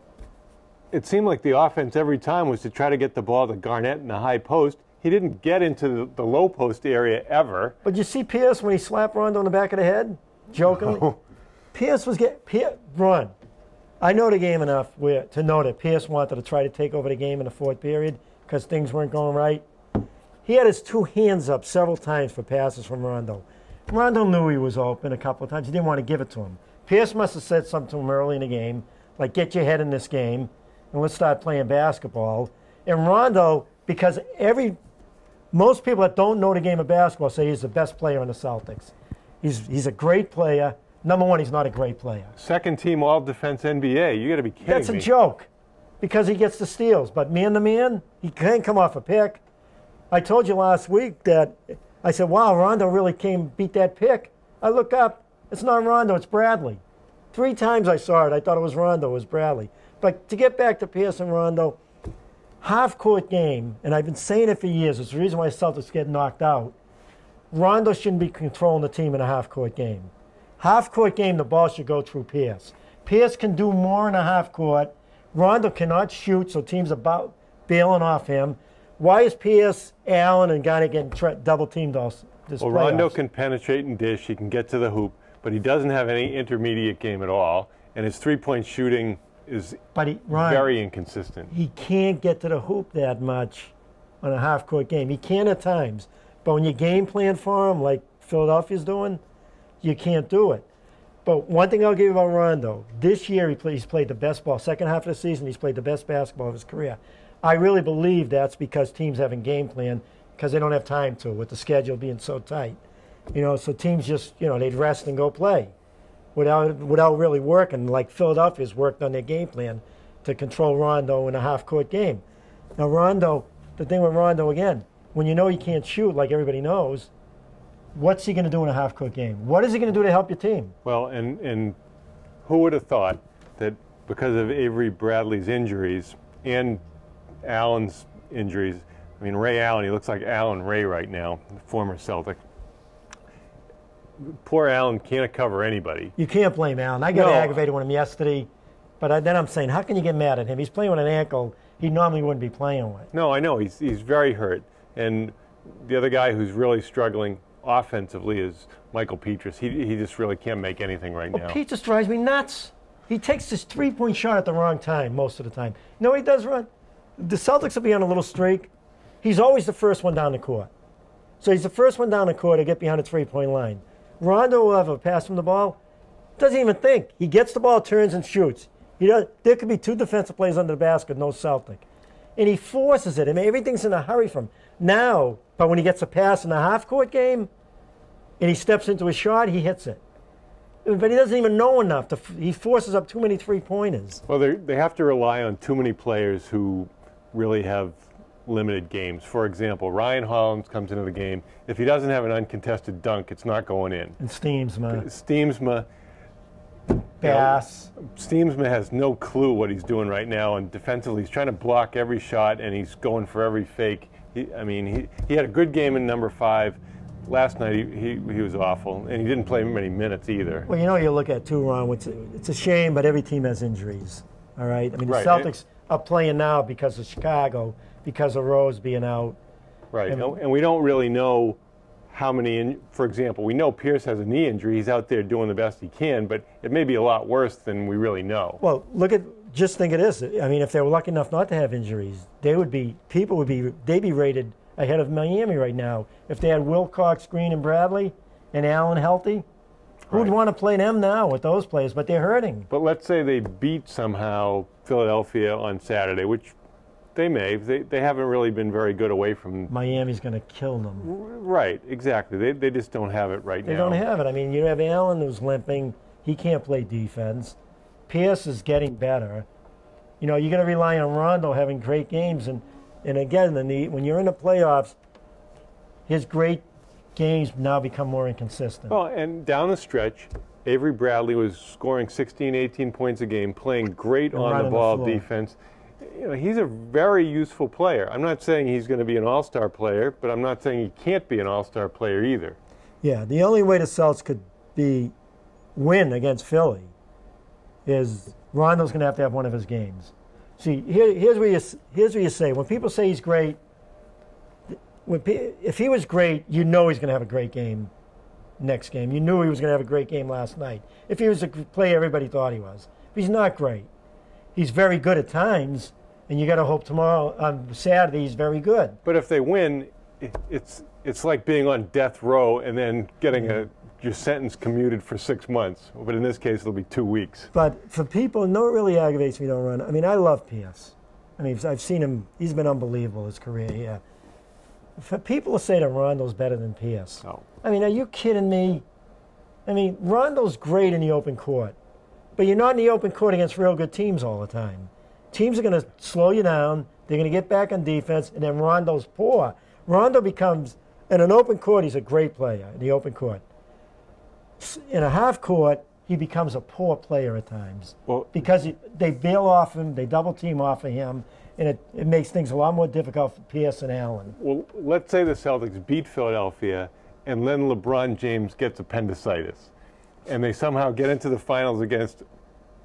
it seemed like the offense every time was to try to get the ball to Garnett in the high post. He didn't get into the low post area ever. But you see Pierce when he slapped Rondo in the back of the head, jokingly? Oh. Pierce was Ron, I know the game enough to know that Pierce wanted to try to take over the game in the fourth period because things weren't going right. He had his 2 hands up several times for passes from Rondo. Rondo knew he was open a couple of times. He didn't want to give it to him. Pierce must have said something to him early in the game, like, get your head in this game, and let's start playing basketball. And Rondo, because most people that don't know the game of basketball say he's the best player in the Celtics. He's a great player. Number one, he's not a great player. Second team all-defense NBA. You got to be kidding me. That's a joke because he gets the steals. But man-to-man, he can't come off a pick. I told you last week that I said, wow, Rondo really beat that pick. I look up. It's not Rondo. It's Bradley. 3 times I saw it. I thought it was Rondo. It was Bradley. But to get back to Pierce and Rondo, half-court game, and I've been saying it for years, it's the reason why Celtics get knocked out. Rondo shouldn't be controlling the team in a half-court game. Half-court game, the ball should go through Pierce. Pierce can do more in a half-court. Rondo cannot shoot, so teams are bailing off him. Why is Pierce, Allen, and Garnett getting double-teamed all this Well, playoffs? Rondo can penetrate and dish. He can get to the hoop, but he doesn't have any intermediate game at all, and his three-point shooting is very inconsistent. He can't get to the hoop that much on a half-court game. He can at times, but when you game plan for him, like Philadelphia's doing, you can't do it. But one thing I'll give you about Rondo, this year he's played the best ball. Second half of the season, he's played the best basketball of his career. I really believe that's because teams haven't game plan because they don't have time to, with the schedule being so tight. You know, so teams just, you know, they'd rest and go play without really working, like Philadelphia's worked on their game plan to control Rondo in a half-court game. Now, Rondo, the thing with Rondo, again, when you know he can't shoot, like everybody knows, what's he going to do in a half-court game? What is he going to do to help your team? Well, and who would have thought that because of Avery Bradley's injuries and Allen's injuries, I mean, Ray Allen, he looks like Allen Ray right now, former Celtic. Poor Allen can't cover anybody. You can't blame Allen. I got aggravated with him yesterday, but then I'm saying, how can you get mad at him? He's playing with an ankle he normally wouldn't be playing with. No, I know. He's very hurt. And the other guy who's really struggling offensively is Michael Petrus. He just really can't make anything right now. Petrus drives me nuts. He takes this three-point shot at the wrong time most of the time. You know what he does, Ron? The Celtics will be on a little streak. He's always the first one down the court. So he's the first one down the court to get behind the three-point line. Rondo will have a pass from the ball. Doesn't even think. He gets the ball, turns, and shoots. There could be two defensive players under the basket, no Celtic. And he forces it. I mean, everything's in a hurry from now. But when he gets a pass in a half-court game and he steps into a shot, he hits it. But he doesn't even know enough. He forces up too many three-pointers. Well, they have to rely on too many players who really have limited games. For example, Ryan Hollins comes into the game. If he doesn't have an uncontested dunk, it's not going in. And Steamsma. Bass. Steamsma has no clue what he's doing right now, and defensively he's trying to block every shot, and he's going for every fake. He had a good game in number 5. Last night he was awful, and he didn't play many minutes either. Well, you know, you look at too, Ron, it's a shame, but every team has injuries, all right? I mean, the Celtics are playing now because of Chicago, because of Rose being out. Right, and we don't really know how many, for example, we know Pierce has a knee injury. He's out there doing the best he can, but it may be a lot worse than we really know. Well, just think of this. I mean, if they were lucky enough not to have injuries, they'd be rated ahead of Miami right now. If they had Wilcox, Green, and Bradley, and Allen healthy, who'd want to play them now with those players? But they're hurting. But let's say they beat somehow Philadelphia on Saturday, which they may. They haven't really been very good away from. Miami's going to kill them. Right, exactly. They just don't have it right now. They don't have it. I mean, you have Allen who's limping. He can't play defense. Pierce is getting better. You know, you're going to rely on Rondo having great games. And again, when you're in the playoffs, his great games now become more inconsistent. Well, and down the stretch, Avery Bradley was scoring 16, 18 points a game, playing great on-the-ball defense. You know, he's a very useful player. I'm not saying he's going to be an all-star player, but I'm not saying he can't be an all-star player either. Yeah, the only way the Celtics could win against Philly is Rondo's going to have one of his games. See, here's where you say, when people say he's great, if he was great, you know he's going to have a great game next game. You knew he was going to have a great game last night. If he was a player everybody thought he was. But he's not great. He's very good at times, and you got to hope tomorrow, on Saturday, he's very good. But if they win, it's like being on death row and then getting your sentence commuted for 6 months. But in this case, it'll be 2 weeks. But for people, no, it really aggravates me, don't run. I mean, I love Pierce. I mean, I've seen him. He's been unbelievable, his career here. For people to say that Rondo's better than Pierce, I mean, are you kidding me? I mean, Rondo's great in the open court. But you're not in the open court against real good teams all the time. Teams are going to slow you down. They're going to get back on defense, and then Rondo's poor. Rondo becomes, in an open court, he's a great player in the open court. In a half court, he becomes a poor player at times because they bail off him, they double team off of him, and it makes things a lot more difficult for Pierce and Allen. Well, let's say the Celtics beat Philadelphia, and then LeBron James gets appendicitis, and they somehow get into the finals against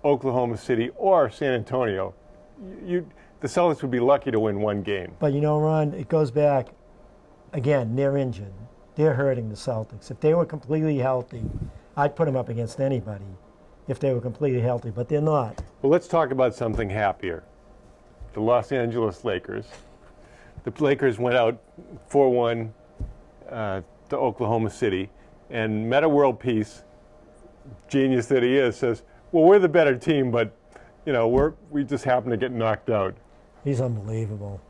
Oklahoma City or San Antonio. The Celtics would be lucky to win one game. But you know, Ron, it goes back, again, they're injured. They're hurting the Celtics. If they were completely healthy, I'd put them up against anybody if they were completely healthy, but they're not. Well, let's talk about something happier. The Los Angeles Lakers. The Lakers went out 4-1 to Oklahoma City, and Meta World Peace, genius that he is, says, well, we're the better team, but you know, we just happen to get knocked out. He's unbelievable.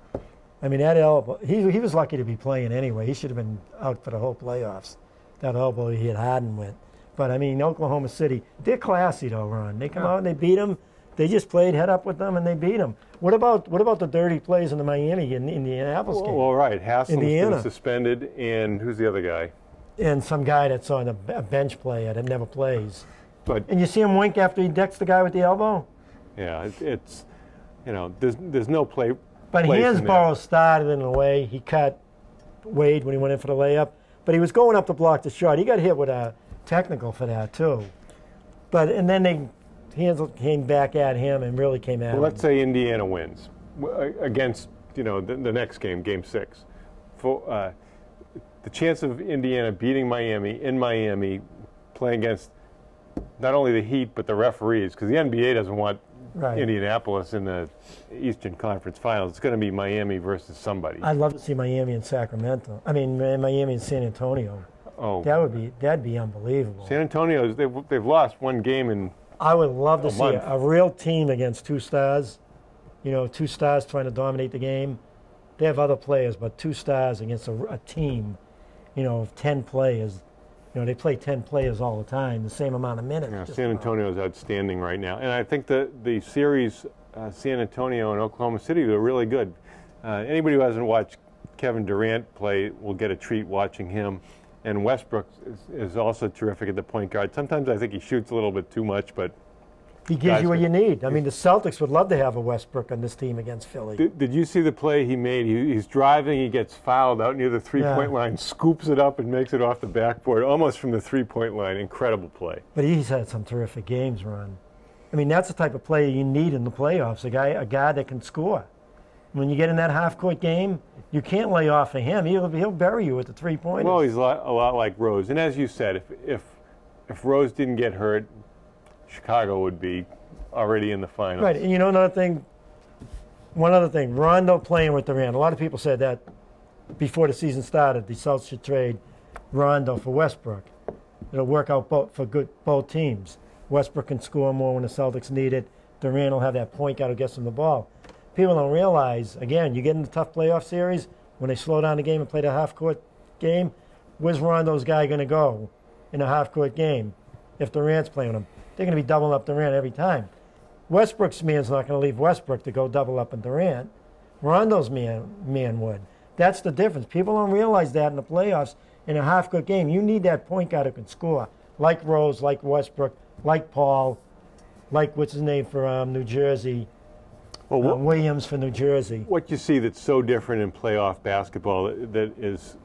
I mean, that elbow, he was lucky to be playing anyway. He should have been out for the whole playoffs. that elbow he hit Harden with. But, I mean, Oklahoma City, they're classy, though, Ron. They come out and they beat them. They just played head up with them, and they beat them. What about the dirty plays in the Miami and Indianapolis game? Well, right. Haslam's been suspended, and who's the other guy? And some guy that's on a bench player that never plays. But and you see him wink after he decks the guy with the elbow? Yeah, it's you know, there's no play. But Hansborough started in a way. He cut Wade when he went in for the layup. But he was going up to block the shot. He got hit with a technical for that, too. And then Hansel came back at him and really came at him. Let's say Indiana wins against, you know, the next game, Game 6. For the chance of Indiana beating Miami in Miami, playing against not only the Heat but the referees, because the NBA doesn't want Indianapolis in the Eastern Conference Finals. It's going to be Miami versus somebody. I'd love to see Miami and Sacramento. I mean, Miami and San Antonio. Oh, that'd be unbelievable. San Antonio, they've lost one game in. I would love to see a real team against 2 stars. You know, 2 stars trying to dominate the game. They have other players, but 2 stars against a team, you know, of 10 players. You know, they play 10 players all the time, the same amount of minutes. Yeah, San Antonio is outstanding right now. And I think the series, San Antonio and Oklahoma City, are really good. Anybody who hasn't watched Kevin Durant play will get a treat watching him. And Westbrook is also terrific at the point guard. Sometimes I think he shoots a little bit too much, but he gives you what you need. I mean, the Celtics would love to have a Westbrook on this team against Philly. Did you see the play he made? He's driving, he gets fouled out near the three-point line, scoops it up and makes it off the backboard, almost from the three-point line. Incredible play. But he's had some terrific games, Ron. I mean, that's the type of player you need in the playoffs, a guy that can score. When you get in that half-court game, you can't lay off of him. He'll bury you with the three-pointers. Well, he's a lot like Rose. And as you said, if Rose didn't get hurt, Chicago would be already in the finals. Right, and you know one other thing, Rondo playing with Durant. A lot of people said that before the season started, the Celtics should trade Rondo for Westbrook. It'll work out for both teams. Westbrook can score more when the Celtics need it. Durant will have that point guard who gets him the ball. People don't realize, again, you get in the tough playoff series, when they slow down the game and play the half-court game, where's Rondo's guy going to go in a half-court game if Durant's playing with him? They're going to be doubling up Durant every time. Westbrook's man's not going to leave Westbrook to go double up on Durant. Rondo's man would. That's the difference. People don't realize that in the playoffs, in a half-court game, you need that point guard who can score, like Rose, like Westbrook, like Paul, like what's his name for New Jersey, Williams for New Jersey. What you see that's so different in playoff basketball that is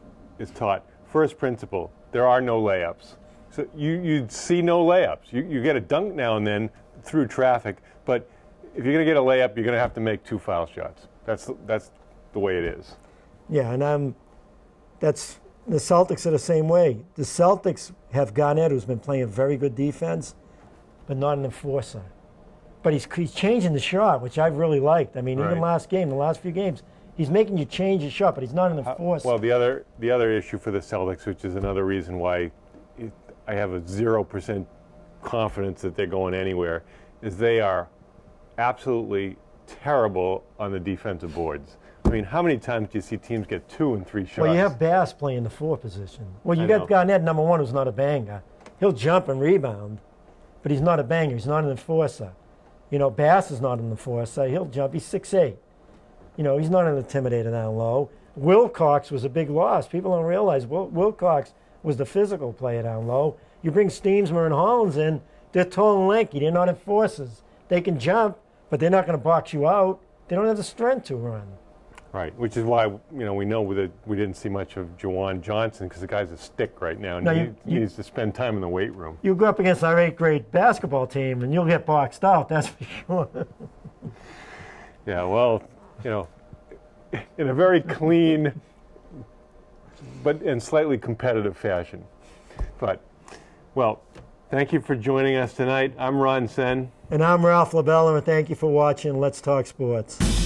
taught, first principle, there are no layups. So you'd see no layups. You get a dunk now and then through traffic, but if you're going to get a layup, you're going to have to make 2 foul shots. That's the way it is. Yeah, and the Celtics are the same way. The Celtics have Garnett, who's been playing very good defense, but not an enforcer. But he's changing the shot, which I've really liked. I mean, even the last few games, he's making you change your shot, but he's not an enforcer. Well, the other issue for the Celtics, which is another reason why I have a 0% confidence that they're going anywhere, is they are absolutely terrible on the defensive boards. I mean, how many times do you see teams get 2 and 3 shots? Well, you have Bass playing the 4 position. Well, you got Garnett, number 1, who's not a banger. He'll jump and rebound, but he's not a banger. He's not an enforcer. You know, Bass is not an enforcer. He'll jump. He's 6'8". You know, he's not an intimidator down low. Wilcox was a big loss. People don't realize Wilcox was the physical player down low. You bring Steamsmer and Hollins in, they're tall and lanky. They're not enforcers. They can jump, but they're not going to box you out. They don't have the strength to run. Right, which is why we know that we didn't see much of Jawan Johnson, because the guy's a stick right now, and he needs to spend time in the weight room. You go up against our 8th grade basketball team, and you'll get boxed out. That's for sure. Yeah, well, in a very clean, but in slightly competitive fashion. But, well, thank you for joining us tonight. I'm Ron Sen. And I'm Ralph LaBella, and thank you for watching Let's Talk Sports.